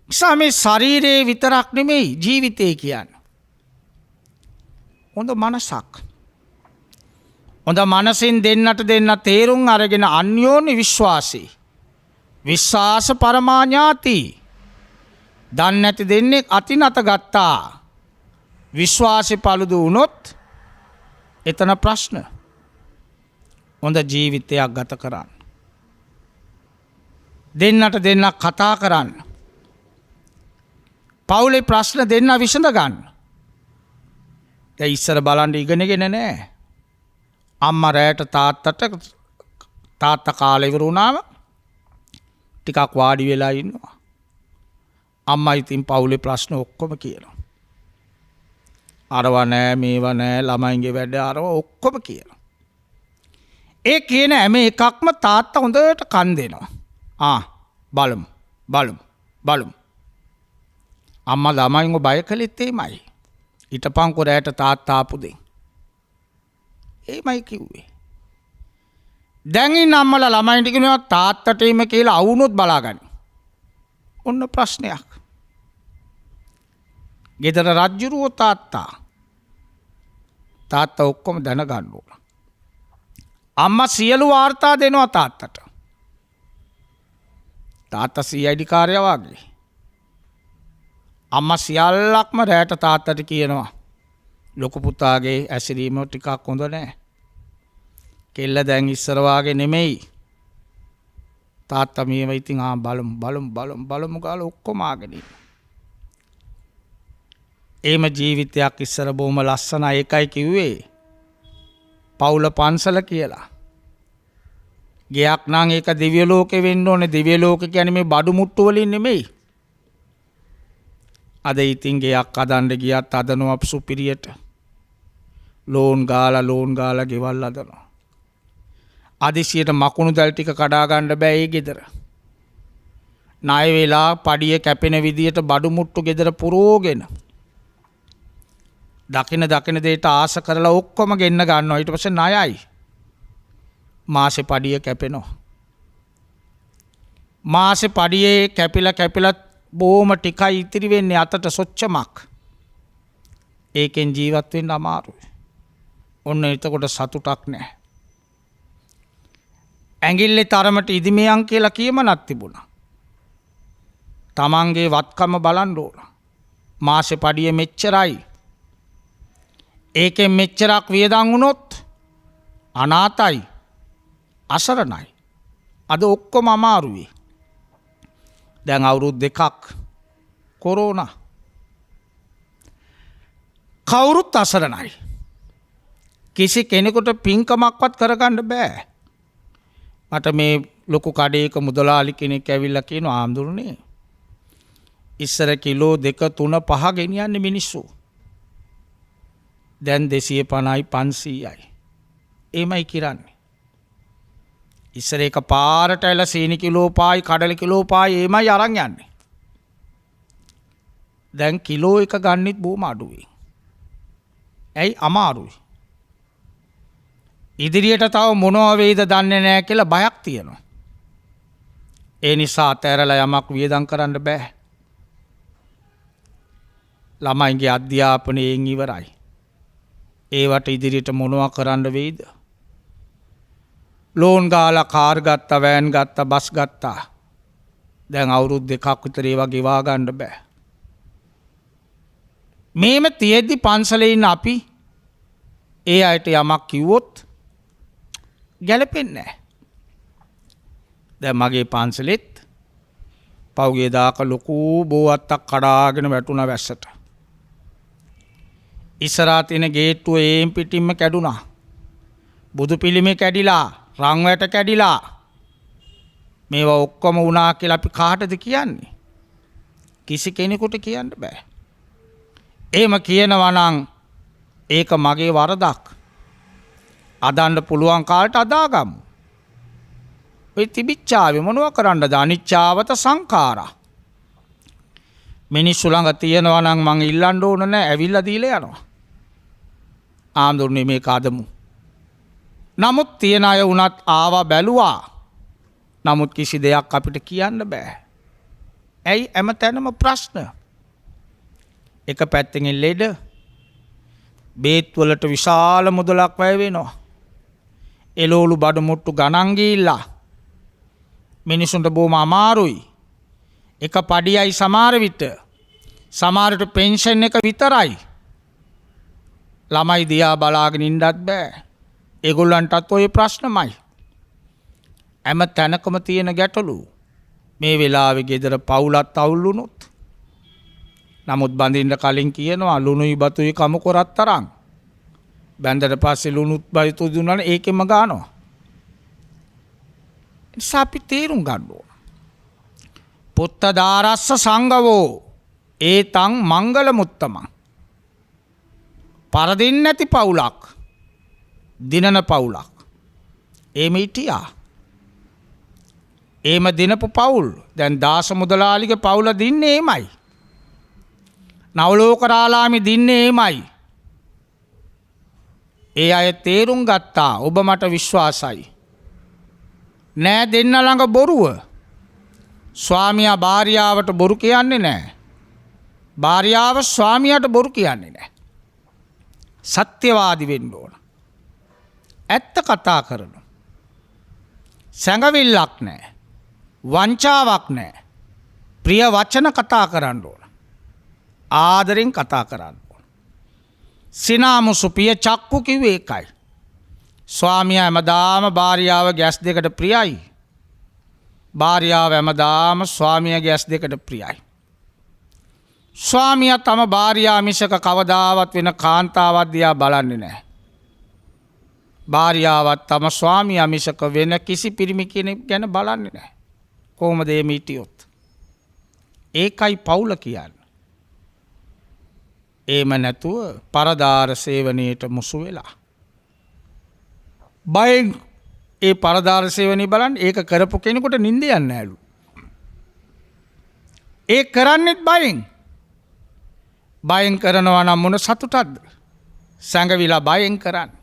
නිසා මේ ශරීරේ විතරක් නෙමෙයි ජීවිතේ කියන්නේ. හොඳ මනසක්. හොඳ මනසින් දෙන්නට දෙන්න තේරුම් අරගෙන අන්‍යෝන්‍ය විශ්වාසී. විශ්වාස පරමාඥාති. දන්නේ නැති දෙන්නේ අතිනත ගත්තා. විශ්වාසෙ පළුදු වුණොත් එතන ප්‍රශ්න. හොඳ ජීවිතයක් ගත කරන්න. දෙන්නට දෙන්න කතා කරන්න. පවුලේ ප්‍රශ්න දෙන්න විසඳ ගන්න. ඉස්සර බලන්න ඉගෙනගෙන නෑ. අම්මා රැයට තාත්තා කාලේ ඉවර වුණාම ටිකක් වාඩි වෙලා ඉන්නවා. අම්මා ඉතින් පවුලේ ප්‍රශ්න ඔක්කොම කියනවා. අරව නෑ මේව නෑ ළමයින්ගේ වැඩ අරව ඔක්කොම කියනවා. ඒ කියන හැම එකක්ම තාත්තා හොඳට කන් දෙනවා. බලමු. අම්මා ළමයින්ව බය කළෙත් එයිමයි. හිටපන්කො රැයට තාත්තා ආපු දෙන්. ඒමයි කිව්වේ. දැන් ඉන්න අම්මලා ළමයින්ට කියනවා තාත්තට එීම කියලා අවුනොත් බලාගන්න. ඔන්න ප්‍රශ්නයක්. ගෙදර රජ්ජුරුවෝ තාත්තා ඔක්කොම දැනගන්න ඕන. අම්මා සියලු වාර්තා දෙනවා තාත්තට. තාත්තා CID කාර්යය වගේ. අම්මා සියල්ලක්ම රැයට තාත්තට කියනවා. ලොකු පුතාගේ ඇසිරීම ටිකක් හොඳ නැහැ. කෙල්ල දැන් ඉස්සර වාගේ නෙමෙයි. තාත්තා මේව ඉතින් බලමු ගාලා ඔක්කොම ආගෙන ඉන්නවා. ඒම ජීවිතයක් ඉස්සර බොහොම ලස්සන ඒකයි කිව්වේ පවුල පන්සල කියලා. ගෙයක් නම් ඒක දිව්‍ය ලෝකෙ වෙන්න ඕනේ. දිව්‍ය ලෝකෙ කියන්නේ මේ බඩු මුට්ටු වලින් නෙමෙයි. අද ඉතින් ගෙයක් හදන්න ගියත් හදනවා සුපිරියට. ලෝන් ගාලා ගෙවල් හදනවා. අදිසියට මකුණු දැල් ටික කඩා ගන්න බෑ ඒ ගෙදර. ණය වෙලා පඩිය කැපෙන විදියට බඩු මුට්ටු ගෙදර පුරෝගෙන දකින දෙයට ආස කරලා ඔක්කොම ගෙන්න ගන්නවා. ඊට පස්සේ ණයයි. මාසේ පඩිය කැපෙනවා. මාසේ පඩියේ කැපිලා බොහොම ටිකයි ඉතිරි වෙන්නේ අතට සොච්චමක්. ඒකෙන් ජීවත් වෙන්න අමාරුයි. ඔන්න එතකොට සතුටක් නැහැ. ඇඟිල්ලේ තරමට ඉදිමියන් කියලා කියමනක් තිබුණා. තමන්ගේ වත්කම බලන්න ඕන. මාසේ පඩිය මෙච්චරයි. ඒකෙන් මෙච්චරක් වියදම් වුණොත් අනාතයි, අසරණයි. අද ඔක්කොම අමාරුයි. දැන් අවුරුදු 2ක් කොරෝනා. කවුරුත් අසරණයි. කිසි කෙනෙකුට පින්කමක්වත් කරගන්න බෑ. මට මේ ලොකු කඩේක මුදලාලි කෙනෙක් ඇවිල්ලා කියනවා ආම්දුරනේ ඉස්සර කිලෝ 2 3 5 ගෙනියන්නේ මිනිස්සු. දැන් 250යි 500යි. එමයි කිරන්නේ. ඉස්සර එක පාරට ඇල සීනි කිලෝ පායි කඩල කිලෝ පායි එමයි අරන් යන්නේ. දැන් කිලෝ එක ගන්නෙත් බොහොම අඩුයි. ඇයි අමාරුයි. ඉදිරියට තව මොනවා වෙයිද දන්නේ නැහැ කියලා බයක් තියෙනවා. ඒ නිසා අතෑරලා යමක් වියදම් කරන්න බෑ. ළමයින්ගේ අධ්‍යාපනයෙන් ඉවරයි. ඒවට ඉදිරියට මොනවා කරන්න වෙයිද? ලෝන් ගාලා කාර් ගත්තා, වෑන් ගත්තා, බස් ගත්තා. දැන් අවුරුදු 2ක් විතර ඒවා ගෙවා ගන්න බෑ. මේම තියෙද්දි පන්සලේ ඉන්න අපි ඒ අයට යමක් කිව්වොත් ගැලපෙන්නේ නැහැ. දැන් මගේ පන්සලෙත් පෞගේ දාක ලොකු බෝවත්තක් කඩාගෙන වැටුණා වැස්සට. ඉස්සරහා තියෙන ගේට්ටුව ඒම් පිටින්ම කැඩුනා. බුදු පිළිමේ කැඩිලා, රන් වැට කැඩිලා. මේවා ඔක්කොම වුණා කියලා අපි කාටද කියන්නේ? කිසි කෙනෙකුට කියන්න බෑ. එහෙම කියනවා නම් ඒක මගේ වරදක්. අදන්න පුළුවන් කාලට අදාගමු. ඔය තිබිච්චාවේ මොනව කරන්නද? අනිච්චාවත සංඛාරා. මිනිස්සු ළඟ තියනවා නම් මං ඉල්ලන්න ඕන නැහැ, ඇවිල්ලා දීලා යනවා. ආම්දුරනේ මේක අදමු. නමුත් තියන අය වුණත් ආවා බැලුවා. නමුත් කිසි දෙයක් අපිට කියන්න බෑ. ඇයි හැමතැනම ප්‍රශ්න? එක පැත්තකින් ලෙඩ බේත් වලට විශාල මුදලක් වැය වෙනවා. එළවලු බඩු මුට්ටු ගණන් ගිහිල්ලා මිනිසුන්ට බොහොම අමාරුයි. එක පඩියයි සමහර විට. සමහරට පෙන්ෂන් එක විතරයි. ළමයි දිහා බලාගෙන ඉන්නත් බෑ. ඒගොල්ලන්ටත් ඔය ප්‍රශ්නමයි. හැම තැනකම තියෙන ගැටලු. මේ වෙලාවේ ගෙදර පවුලත් අවුල් වුණොත්. නමුත් බඳින්න කලින් කියනවා ලුණුයි බතුයි කම කරත් තරම්. බැඳලා පස්සේ ලුණුත් බතුයි දුන්නානේ ඒකෙම ගන්නවා. නිසා අපි තේරුම් ගන්න ඕන. පුත්ත දාරස්ස සංගවෝ ඒතං මංගල මුත්තමං. පරදින්න නැති පවුලක්, දිනන පවුලක්. එහෙම හිටියා. එහෙම දිනපු පවුල් දැන් දාස මුදලාලිගේ පවුල දින්නේ එමයි. නවලෝකරාලාමි දින්නේ එමයි. ඒ අය තේරුම් ගත්තා ඔබ මට විශ්වාසයි. නෑ දෙන්න ළඟ බොරුව. ස්වාමියා භාර්යාවට බොරු කියන්නේ නෑ. භාර්යාව ස්වාමියාට බොරු කියන්නේ නෑ. සත්‍යවාදී වෙන්න ඕන. ඇත්ත කතා කරන. සැඟවිල්ලක් නෑ. වංචාවක් නෑ. ප්‍රිය වචන කතා කරන්න ඕන. ආදරෙන් කතා කරන්න ඕන. සිනාමුසු පිය චක්කු කිව්වේ ඒකයි. ස්වාමියා හැමදාම භාර්යාව ගැස් දෙකට ප්‍රියයි. භාර්යාව හැමදාම ස්වාමියාගේ ඇස් දෙකට ප්‍රියයි. ස්වාමියා තම භාර්යාව මිසක කවදාවත් වෙන කාන්තාවක් දිහා බලන්නේ නැහැ. භාර්යාවත් තම ස්වාමියා මිසක වෙන කිසි පිරිමි කෙනෙක් ගැන බලන්නේ නැහැ. කොහොමද එහෙම හිටියොත්? ඒකයි පවුල කියන්නේ. එහෙම නැතුව පරදාර සේවනයේට මුසු වෙලා. බයෙන් ඒ පරදාර සේවනය බලන්න ඒක කරපු කෙනෙකුට නිින්ද යන්නේ නැලු. ඒ කරන්නෙත් බයෙන්. බයෙන් කරනවා නම් මොන සතුටක්ද? සැඟවිලා බයෙන් කරන්නේ.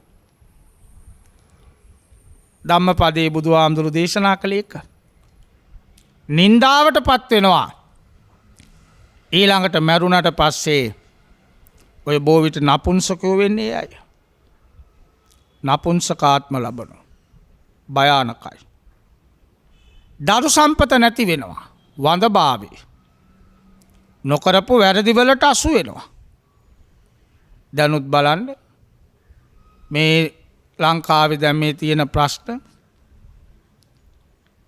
ධම්මපදයේ බුදුහාමුදුරු දේශනා කළේ එක. නින්දාවට පත් වෙනවා. ඊළඟට මැරුණට පස්සේ ඔය බොවිට නපුංසකයෝ වෙන්නේ අය. නපුංසකාත්ම ලබනවා. භයානකයි. දරු සම්පත නැති වෙනවා. වඳභාවේ. නොකරපු වැරදිවලට අසු වෙනවා. දැනුත් බලන්න මේ ලංකාවේ දැන් මේ තියෙන ප්‍රශ්න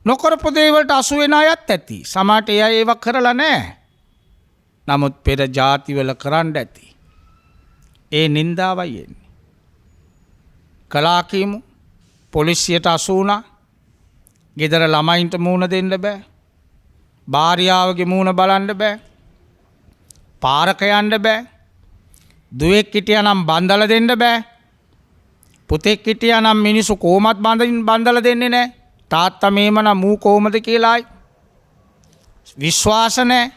නොකරපු දේවල්ට අසු වෙන අයත් ඇති. සමහරට ඒ අය ඒව කරලා නැහැ. නමුත් පෙර ජාතිවල කරන්න ඇති. ඒ නින්දාවයි එන්නේ. කළා කියමු පොලිසියට අසු වුණා. ගෙදර ළමයින්ට මූණ දෙන්න බෑ. භාර්යාවගේ මූණ බලන්න බෑ. පාරක යන්න බෑ. දුවෙක් හිටියා නම් බන්දලා දෙන්න බෑ. පුතෙක් හිටියා නම් මිනිස්සු කොහොමත් බන්දලා දෙන්නේ නැහැ. තාත්තා මේම නම් මූ කොහොමද කියලායි. විශ්වාස නැහැ.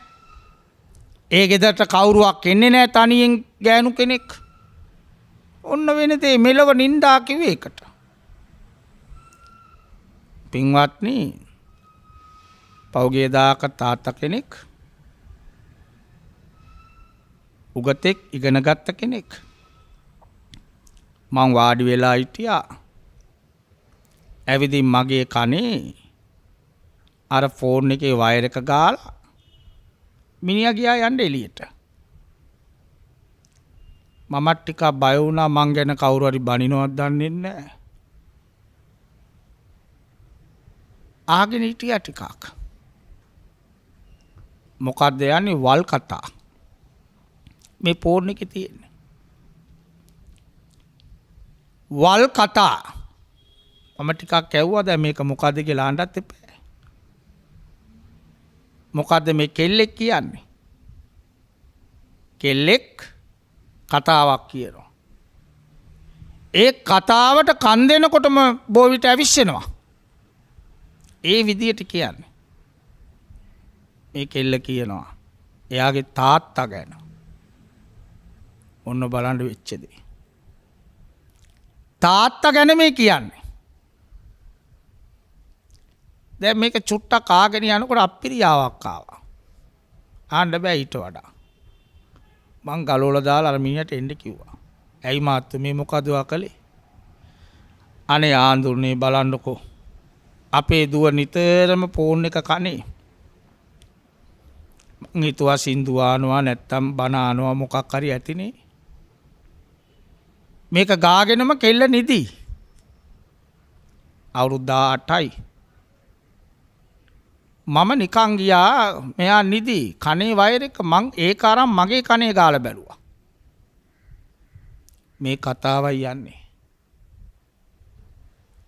ඒ ගෙදරට කවුරුවක් එන්නේ නැහැ තනියෙන් ගෑනු කෙනෙක්. ඔන්න වෙන දේ මෙලව නින්දා කිව්වේ ඒකට. පින්වත්නි පෞගේ දාක තාත්තා කෙනෙක් උගතෙක් ඉගෙන ගත්ත කෙනෙක් මං වාඩි වෙලා හිටියා. ඇවිදින් මගේ කනේ අර ෆෝන් එකේ වයර් එක ගාලා මිනිහා ගියා යන්න එළියට. මමත් ටිකක් බය වුණා මං ගැන කවුරු හරි බනිනවද දන්නේ නැහැ. ආගෙන හිටියා ටිකක්. මොකක්ද යන්නේ වල් කතා. මේ ෆෝන් එකේ තියෙන්නේ. වල් කතා. මම ටිකක් ඇහුවා දැන් මේක මොකද්ද කියලා අහන්නත් එපා. මොකද්ද මේ කෙල්ලෙක් කියන්නේ? කෙල්ලෙක් කතාවක් කියනවා. ඒ කතාවට කන් දෙනකොටම බොවිට ඇවිස්සෙනවා. ඒ විදියට කියන්නේ. මේ කෙල්ල කියනවා එයාගේ තාත්තා ගැන. ඔන්න බලන්න වෙච්ච දේ. තාත්තා ගැන මේ කියන්නේ. දැන් මේක චුට්ටක් ආගෙන යනකොට අප්පිරියාවක් ආවා. ආන්න බෑ ඊට වඩා. මං ගලවලා දාලා අර මිනිහට එන්න කිව්වා. ඇයි මාත්තු මේ මොකද කළේ? අනේ ආඳුනේ බලන්නකෝ. අපේ දුව නිතරම ෆෝන් එක කනේ. මං හිතුවා සින්දු ආනවා නැත්තම් බන ආනවා මොකක් හරි ඇතිනේ. මේක ගාගෙනම කෙල්ල නිදි. අවුරුදු 18යි. මම නිකන් ගියා මෙයා නිදි කනේ වයර් එක මං ඒක අරන් මගේ කනේ ගාලා බැලුවා. මේ කතාවයි යන්නේ.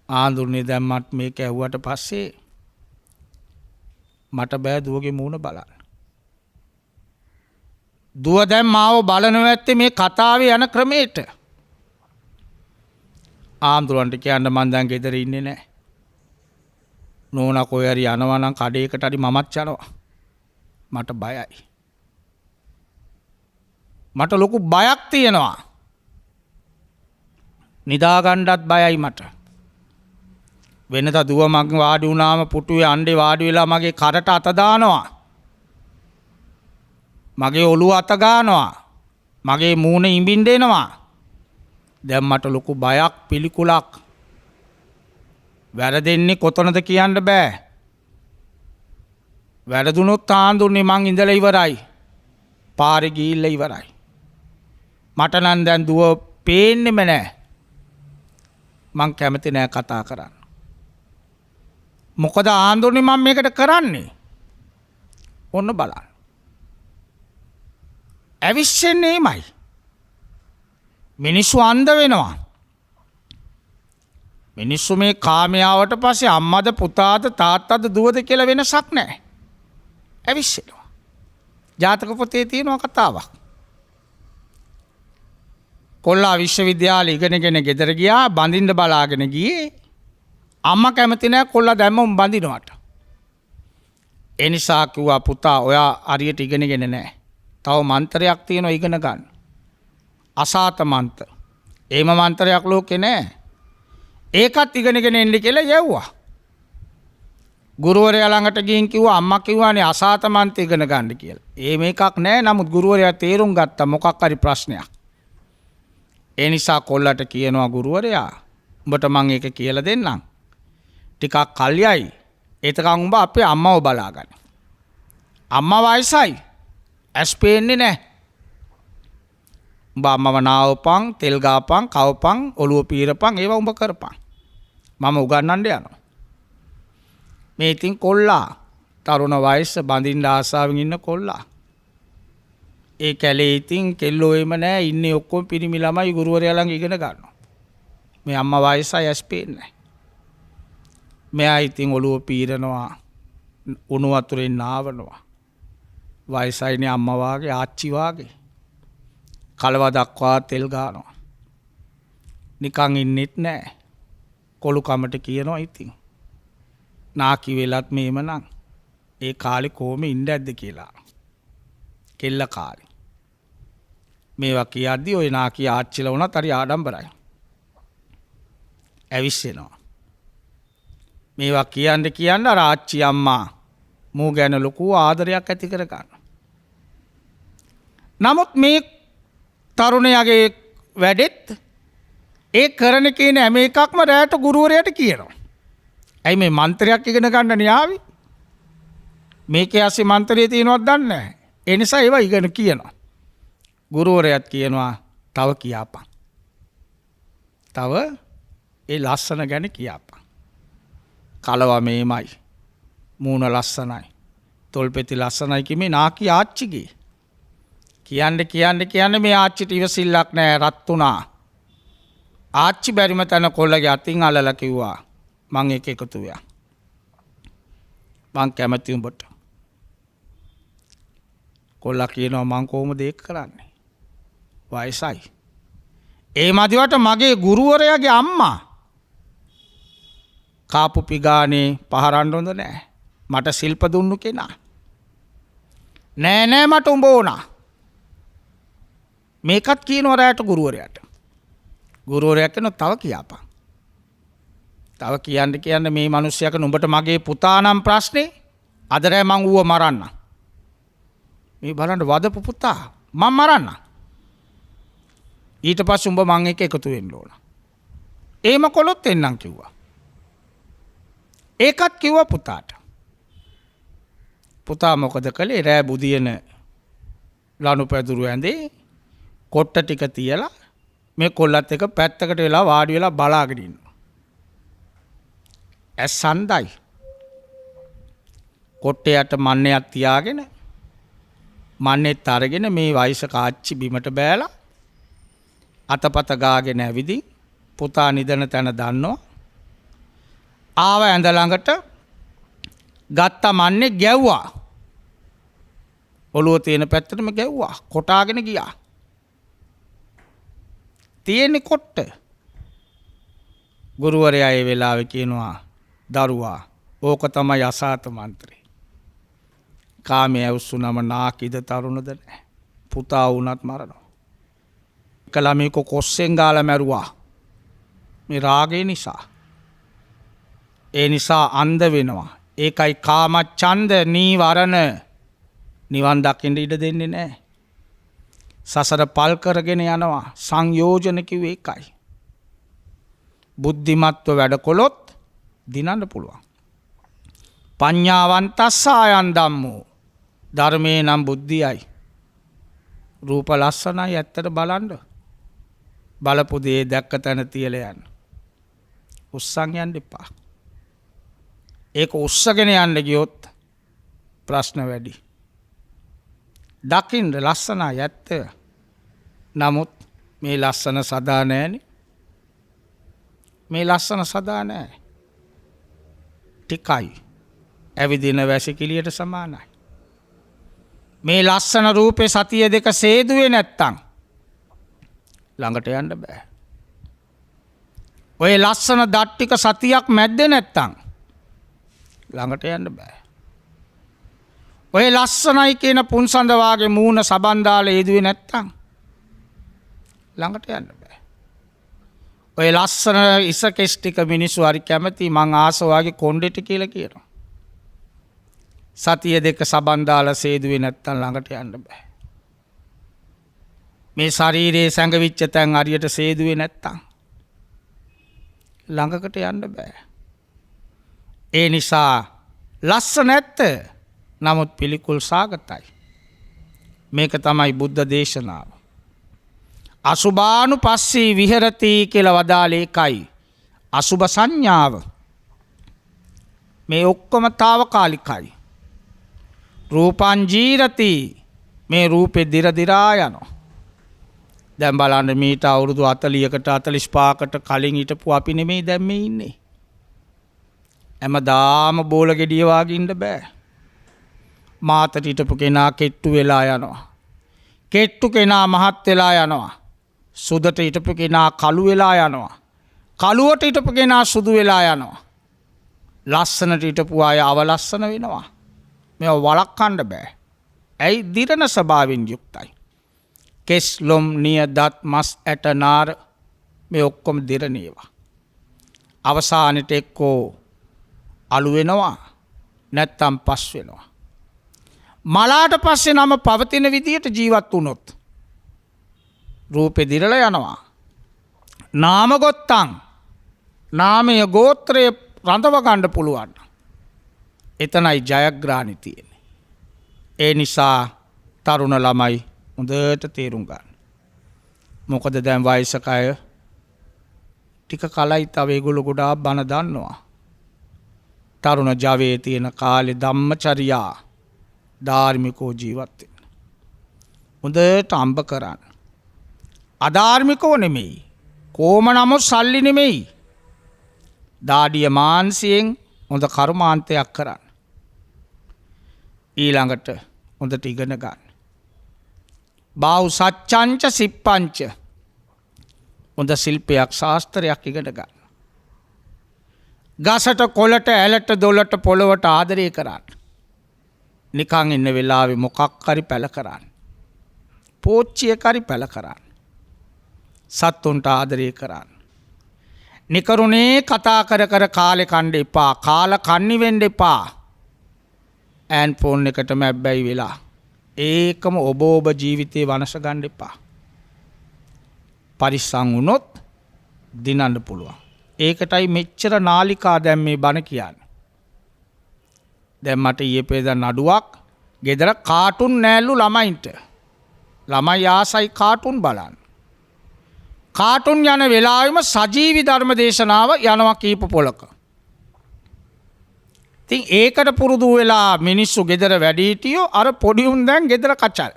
ආඳුනේ දැන් මට මේක ඇහුවට පස්සේ මට බෑ දුවගේ මූණ බලන්න. දුව දැන් මාව බලනවා ඇත්තේ මේ කතාවේ යන ක්‍රමයට. ආම්දුරන්ට කියන්න මං දැන් ගෙදර ඉන්නේ නැහැ. නෝනා කොයි හරි යනවා නම් කඩේකට හරි මමත් යනවා. මට බයයි. මට ලොකු බයක් තියෙනවා. නිදා ගන්නත් බයයි මට. වෙනදා දුව මගේ වාඩි වුණාම පුටුවේ අඬේ වාඩි වෙලා මගේ කරට අත දානවා. මගේ ඔළුව අත ගන්නවා. මගේ මූණ ඉඹින් දෙනවා. දැන් මට ලොකු බයක් පිළිකුලක්. වැරදෙන්නේ කොතනද කියන්න බෑ. වැරදුනොත් ආඳුන්නේ මං ඉඳලා ඉවරයි. පාරේ ගිහිල්ලා ඉවරයි. මට නම් දැන් දුව පේන්නෙම නෑ. මං කැමති නෑ කතා කරන්න. මොකද ආඳුන්නේ මම මේකට කරන්නේ? ඔන්න බලන්න. ඇවිස්සෙන්නේමයි. මිනිස්සු අන්ධ වෙනවා. මිනිස්සු මේ කාමයාවට පස්සේ අම්මද පුතාද තාත්තද දුවද කියලා වෙනසක් නැහැ. ඇවිස්සෙනවා. ජාතක පොතේ තියෙනවා කතාවක්. කොල්ලා විශ්වවිද්‍යාලේ ඉගෙනගෙන ගෙදර ගියා බඳින්න බලාගෙන ගියේ. අම්මා කැමති නැහැ කොල්ලා දැම්මම බඳිනවට. ඒ නිසා කිව්වා පුතා ඔයා හරියට ඉගෙනගෙන නැහැ. තව මන්ත්‍රයක් තියෙනවා ඉගෙන ගන්න. අසාත මන්ත්‍ර. ඒම මන්ත්‍රයක් ලෝකේ නැහැ. ඒකත් ඉගෙනගෙන එන්න කියලා යවුවා. ගුරුවරයා ළඟට ගිහින් කිව්වා අම්මා කිව්වානේ අසාත මන්ත්‍ර ඉගෙන ගන්න කියලා. ඒ මේකක් නැහැ. නමුත් ගුරුවරයා තේරුම් ගත්තා මොකක් හරි ප්‍රශ්නයක්. ඒ නිසා කොල්ලට කියනවා ගුරුවරයා උඹට මං ඒක කියලා දෙන්නම්. ටිකක් කල්යයි. එතකන් උඹ අපේ අම්මව බලාගන්න. අම්මා වයසයි. ඇස් පේන්නේ නැහැ. උඹ අම්මව නාවපන්, තෙල් ගාපන්, කවපන්, ඔළුව පීරපන් ඒවා උඹ කරපන්. මම උගන්වන්න යනවා. මේ ඉතින් කොල්ලා තරුණ වයස බඳින්න ආසාවෙන් ඉන්න කොල්ලා. ඒ කැලේ ඉතින් කෙල්ලෝ එම නැහැ ඉන්නේ ඔක්කොම පිරිමි ළමයි ගුරුවරයා ළඟ ඉගෙන ගන්නවා. මේ අම්මා වයසයි ඇස් පේන්නේ නැහැ. මෙයා ඉතින් ඔළුව පීරනවා උණු වතුරෙන් නාවනවා. වයසයිනේ අම්මා වාගේ ආච්චි වාගේ. කලව දක්වා තෙල් ගානවා. නිකන් ඉන්නෙත් නැහැ. කොළු කමට කියනවා ඉතින්. නාකි වෙලත් මේම නම් ඒ කාලේ කොහොම ඉන්න ඇද්ද කියලා. කෙල්ල කාලේ. මේවා කියද්දි ওই නාකි ආච්චිලා වුණත් හරි ආඩම්බරයි. ඇවිස්සෙනවා. මේවා කියන්න අර ආච්චි අම්මා මූ ගැන ලොකු ආදරයක් ඇති කර ගන්න. නමුත් මේ තරුණයාගේ වැඩෙත් ඒ කරන කියන හැම එකක්ම රැට ගුරුවරයාට කියනවා. ඇයි මේ මන්ත්‍රයක් ඉගෙන ගන්න න්යාවි? මේකේ ඇසි මන්ත්‍රයේ තියෙනවද දන්නේ නැහැ. ඒ නිසා ඒවා ඉගෙන කියනවා. ගුරුවරයාත් කියනවා තව කියාපන්. තව ඒ ලස්සන ගැන කියාපන්. කලව මේමයි. මූණ ලස්සනයි. තොල්පෙති ලස්සනයි කිමේ නාකි ආච්චිගේ. කියන්න මේ ආච්චිට ඉවසිල්ලක් නැහැ රත් වුණා. ආච්චි බැරිම තැන කොල්ලගේ අතින් අල්ලලා කිව්වා මං එක එකතු වෙනවා. මං කැමති උඹට. කොල්ලා කියනවා මං කොහොමද ඒක කරන්නේ? වයසයි. ඒ මදිවට මගේ ගුරුවරයාගේ අම්මා කාපු පිගානේ පහරන්න හොඳ නැහැ. මට ශිල්ප දුන්නු කෙනා. නෑ මට උඹ ඕනා. මේකත් කියනවා රැට ගුරුවරයාට. ගුරුවරයා කියනවා තව කියාපන්. තව කියන්න මේ මිනිස්සයා කන උඹට මගේ පුතා නම් ප්‍රශ්නේ අද රෑ මං ඌව මරන්න. මේ බලන්න වදපු පුතා මං මරන්න. ඊට පස්සේ උඹ මං එක්ක එකතු වෙන්න ඕන. එහෙම කළොත් එන්නම් කිව්වා. ඒකත් කිව්වා පුතාට. පුතා මොකද කළේ? රෑ බුදියන ලනු පැදුරු ඇඳේ කොට්ට ටික තියලා මේ කොල්ලත් එක පැත්තකට වෙලා වාඩි වෙලා බලාගෙන ඉන්නවා. ඇස් සඳයි. කොට්ටයට මන්නයක් තියාගෙන මන්නේත් අරගෙන මේ වයසක ආච්චි බිමට බෑලා අතපත ගාගෙන ඇවිදින් පුතා නිදන තැන දන්නවා. ආව ඇඳ ළඟට ගත්ත මන්නේ ගැව්වා. ඔළුව තියෙන පැත්තටම ගැව්වා. කොටාගෙන ගියා. තියෙන්නේ කොට්ට. ගුරුවරයා ඒ වෙලාවේ කියනවා දරුවා ඕක තමයි අසාත මන්ත්‍රේ. කාමයේ ඇවුස්සුනම නාකිද තරුණද නැහැ. පුතා වුණත් මරනවා. එක ළමයෙක් කොස්සෙන් ගාලා මැරුවා. මේ රාගය නිසා. ඒ නිසා අන්ධ වෙනවා. ඒකයි කාම ඡන්ද නීවරණ නිවන් දකින්න ඉඩ දෙන්නේ නැහැ. සසර පල් කරගෙන යනවා. සංයෝජන කිව්වේ ඒකයි. බුද්ධිමත්ව වැඩ කළොත් දිනන්න පුළුවන්. පඤ්ඤාවන්තස්සායන් ධම්මෝ ධර්මේ නම් බුද්ධියයි. රූප ලස්සනයි ඇත්තට බලන්න. බලපු දේ දැක්ක තැන තියලා යන්න. උස්සන් යන්න එපා. ඒක උස්සගෙන යන්න ගියොත් ප්‍රශ්න වැඩි. දකින්න ලස්සනයි ඇත්ත. නමුත් මේ ලස්සන සදා නෑනේ. මේ ලස්සන සදා නෑ. ටිකයි. ඇවිදින වැසිකිළියට සමානයි. මේ ලස්සන රූපේ සතිය දෙක සේදුවේ නැත්තම් ළඟට යන්න බෑ. ඔය ලස්සන දත් ටික සතියක් මැද්දේ නැත්තම් ළඟට යන්න බෑ. ඔය ලස්සනයි කියන පුන්සඳ වාගේ මූණ සබන් දාලා යෙදුවේ නැත්තම් ළඟට යන්න බෑ. ඔය ලස්සන ඉසකෙස් ටික මිනිස්සු හරි කැමති මං ආස වාගේ කොණ්ඩෙට කියලා කියනවා. සතිය දෙක සබන් දාලා සේදුවේ නැත්තම් ළඟට යන්න බෑ. මේ ශරීරයේ සැඟවිච්ච තැන් හරියට සේදුවේ නැත්තම් ළඟකට යන්න බෑ. ඒ නිසා ලස්සන නැත්ත නමුත් පිළිකුල් සාගතයි. මේක තමයි බුද්ධ දේශනාව. අසුභානුපස්සී විහෙරති කියලා වදාළේ ඒකයි. අසුභ සංඥාව මේ ඔක්කොම తాවකාලිකයි. රූපං ජීරති මේ රූපේ දිර දිරා යනවා. දැන් බලන්න මීට අවුරුදු 40කට 45කට කලින් හිටපු අපි නෙමෙයි දැන් මේ ඉන්නේ. හැමදාම බෝල ගෙඩිය වාගේ ඉන්න බෑ. මාතට හිටපු කෙනා කෙට්ටු වෙලා යනවා. කෙට්ටු කෙනා මහත් වෙලා යනවා. සුදට හිටපු කෙනා කළු වෙලා යනවා. කළුවට හිටපු කෙනා සුදු වෙලා යනවා. ලස්සනට හිටපු අය අවලස්සන වෙනවා. මේව වළක්වන්න බෑ. ඇයි? දිරණ ස්වභාවයෙන් යුක්තයි. කෙස් ලොම් නිය දත් මස් ඇට නාර මේ ඔක්කොම දිරණ ඒවා. අවසානෙට එක්කෝ අලු වෙනවා නැත්තම් පස් වෙනවා. මලාට පස්සේ නම පවතින විදියට ජීවත් වුණොත් රූපේ දිරලා යනවා. නාම ගොත්තං නාමය ගෝත්‍රය රඳව ගන්න පුළුවන්. එතනයි ජයග්‍රහණි තියෙන්නේ. ඒ නිසා තරුණ ළමයි හොඳට තේරුම් ගන්න. මොකද දැන් වයසක අය ටික කලයි තව ඒගොල්ලෝ ගොඩාක් බන දන්නවා. තරුණ ජවයේ තියෙන කාලේ ධම්මචර්යා ධාර්මිකෝ ජීවත් වෙන්න. හොඳට අම්බ කරන්න. අධාර්මිකව නෙමෙයි. කොම නමුත් සල්ලි නෙමෙයි. දාඩිය මාන්සියෙන් හොඳ කර්මාන්තයක් කරන්න. ඊළඟට හොඳට ඉගෙන ගන්න. බාහු සච්චංච සිප්පංච හොඳ ශිල්පයක් ශාස්ත්‍රයක් ඉගෙන ගන්න. ගසට කොළට ඇලට දොළට පොළොවට ආදරය කරන්න. නිකන් ඉන්න වෙලාවේ මොකක් හරි පැල කරන්න. පෝච්චියක හරි පැල කරන්න. සත්තුන්ට ආදරය කරන්න. නිකරුණේ කතා කර කර කාලේ කන්න එපා. කාල කන්නි වෙන්න එපා. ඈන් ෆෝන් එකටම ඇබ්බැහි වෙලා ඒකම ඔබ ජීවිතේ වනස ගන්න එපා. පරිස්සම් වුණොත් දිනන්න පුළුවන්. ඒකටයි මෙච්චර නාලිකා දැන් මේ බණ කියන්නේ. දැන් මට ඊයේ පෙරේදා නඩුවක් ගෙදර කාටුන් නෑලු ළමයින්ට. ළමයි ආසයි කාටුන් බලන්න. කාටුන් යන වෙලාවෙම සජීවි ධර්ම දේශනාව යනවා කීප පොලක. ඉතින් ඒකට පුරුදු වෙලා මිනිස්සු ගෙදර වැඩිහිටියෝ අර පොඩි උන් දැන් ගෙදර කචල්.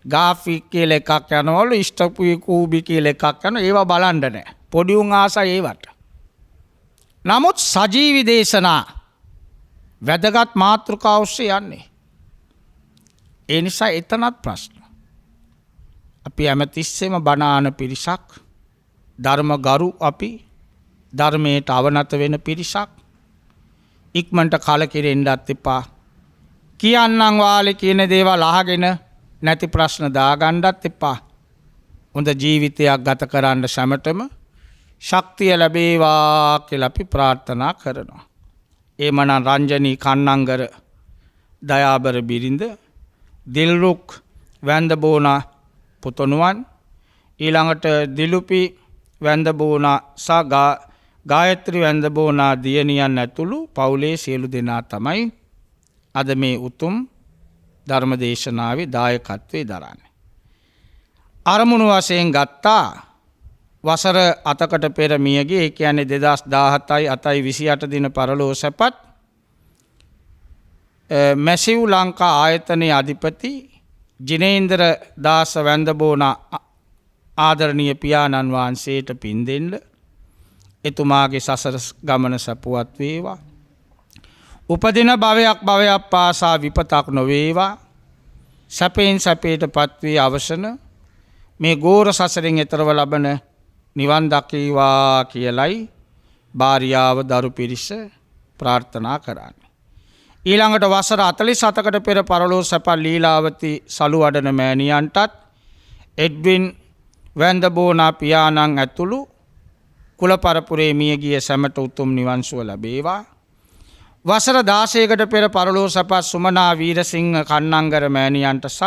ගාෆික් කියලා එකක් යනවලු ඉස්ටපුයි කූබි කියලා එකක් යනවා ඒවා බලන්න නෑ. පොඩි උන් ආසයි ඒවට. නමුත් සජීවි දේශනා වැදගත් මාතෘකා ඔස්සේ යන්නේ. ඒ නිසා එතනත් ප්‍රශ්න. අපි හැමතිස්සෙම බණාන පිරිසක් ධර්ම ගරු අපි ධර්මයට අවනත වෙන පිරිසක් ඉක්මනට කලකිරෙන්නත් එපා. කියන්නම් වාලේ කියන දේවල් අහගෙන නැති ප්‍රශ්න දාගන්නත් එපා. හොඳ ජීවිතයක් ගත කරන්න සැමටම ශක්තිය ලැබේවා කියලා අපි ප්‍රාර්ථනා කරනවා. එමනම් රංජනී කන්නංගර දයාබර බිරිඳ දිල්රුක් වැන්දබෝනා පුතණුවන් ඊළඟට දිලුපි වැන්දබෝනා සහ ගායත්‍රි වැන්දබෝනා දියණියන් ඇතුළු පවුලේ සියලු දෙනා තමයි අද මේ උතුම් ධර්ම දේශනාවේ දායකත්වයේ දරන්නේ. අරමුණු වශයෙන් ගත්තා වසර 7කට පෙර මියගිය ඒ කියන්නේ 2017යි 8යි 28 දින පරලෝ සැපත් මැසිව් ලංකා ආයතනයේ අධිපති ජිනේන්ද්‍ර දාස වැන්දබෝන ආදරණීය පියාණන් වහන්සේට පින් දෙන්න. එතුමාගේ සසර ගමන සපුවත් වේවා. උපදින භවයක් පාසා විපතක් නොවේවා. සැපෙන් සැපයට පත්වී අවසන මේ ගෝර සසරෙන් එතරව ලබන නිවන් දකීවා කියලයි භාර්යාව දරු පිරිස ප්‍රාර්ථනා කරන්නේ. ඊළඟට වසර 47කට පෙර පරලෝ සැප ලීලාවති සලු වඩන මෑණියන්ටත් එඩ්වින් වැන්දබෝනා පියාණන් ඇතුළු කුල පරපුරේ මියගිය සැමට උතුම් නිවන් සුව ලැබේවා. වසර 16කට පෙර පරලෝ සැප සුමනා වීරසිංහ කන්නංගර මෑණියන්ට සහ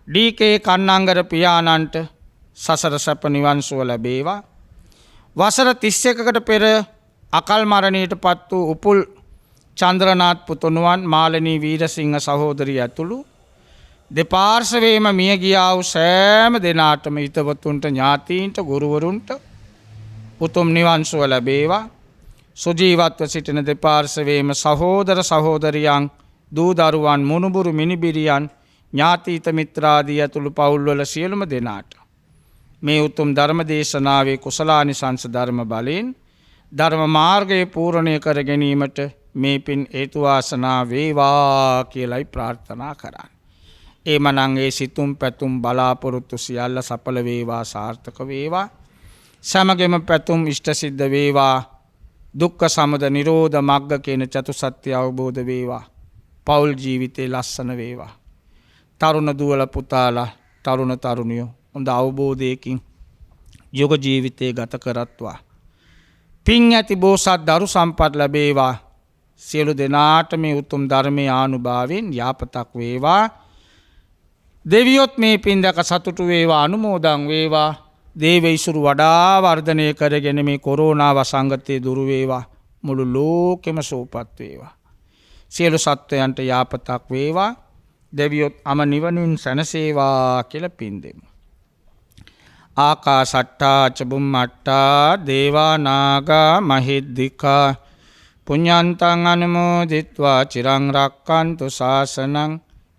ඩී.කේ කන්නංගර පියාණන්ට සසර සැප නිවන් සුව ලැබේවා. වසර 31කට පෙර අකල් මරණයට පත් වූ උපුල් චන්ද්‍රනාත් පුතුණුවන් මාලනී වීරසිංහ සහෝදරිය ඇතුළු දෙපාර්ශවයේම මිය ගියා වූ සෑම දෙනාටම හිතවතුන්ට ඥාතීන්ට ගුරුවරුන්ට උතුම් නිවන් සුව ලැබේවා. සුජීවත්ව සිටින දෙපාර්ශවයේම සහෝදර සහෝදරියන් දූ දරුවන් මුණුබුරු මිනිබිරියන් ඥාතීත මිත්‍රාදී ඇතුළු පවුල්වල සියලුම දෙනාට මේ උතුම් ධර්ම දේශනාවේ කුසලානිසංස ධර්ම බලයෙන් ධර්ම මාර්ගයේ පූර්ණය කර ගැනීමට මේ පින් හේතු වාසනා වේවා කියලයි ප්‍රාර්ථනා කරන්නේ. එමනම් ඒ සිතුම් පැතුම් බලාපොරොත්තු සියල්ල සඵල වේවා සාර්ථක වේවා. සමගම පැතුම් ඉෂ්ට සිද්ධ වේවා. දුක්ඛ සමුදය නිරෝධ මග්ග කියන චතුසත්‍ය අවබෝධ වේවා. පෞල් ජීවිතේ ලස්සන වේවා. තරුණ දුවල පුතාලා තරුණ තරුණියෝ හොඳ අවබෝධයකින් යුග ජීවිතේ ගත කරත්වා. පින් ඇති බෝසත් දරු සම්පත් ලැබේවා. සියලු දෙනාට මේ උතුම් ධර්මයේ ආනුභාවයෙන් යාපතක් වේවා. දෙවියොත් මේ පින් දැක සතුටු වේවා අනුමෝදන් වේවා. දේවයිසුරු වඩා වර්ධනය කරගෙන මේ කොරෝනා වසංගතය දුරු වේවා. මුළු ලෝකෙම සුවපත් වේවා. සියලු සත්වයන්ට යාපතක් වේවා. දෙවියොත් අම නිවනින් සැනසේවා කියලා පින් දෙමු. ආකාසට්ටා චුම්මට්ටා දේවා නාග මහිද්దికා පුඤ්ඤන්තං අනුමෝදිත්වා චිරං රක්칸තු ශාසනං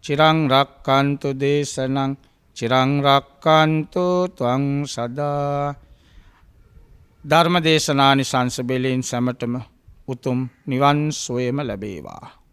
චිරං රක්칸තු දේශනං චිරං රක්칸තු ත්වං සදා. ධර්ම දේශනානිසංස බෙලෙන් සැමටම උතුම් නිවන් සොයම ලැබේවා.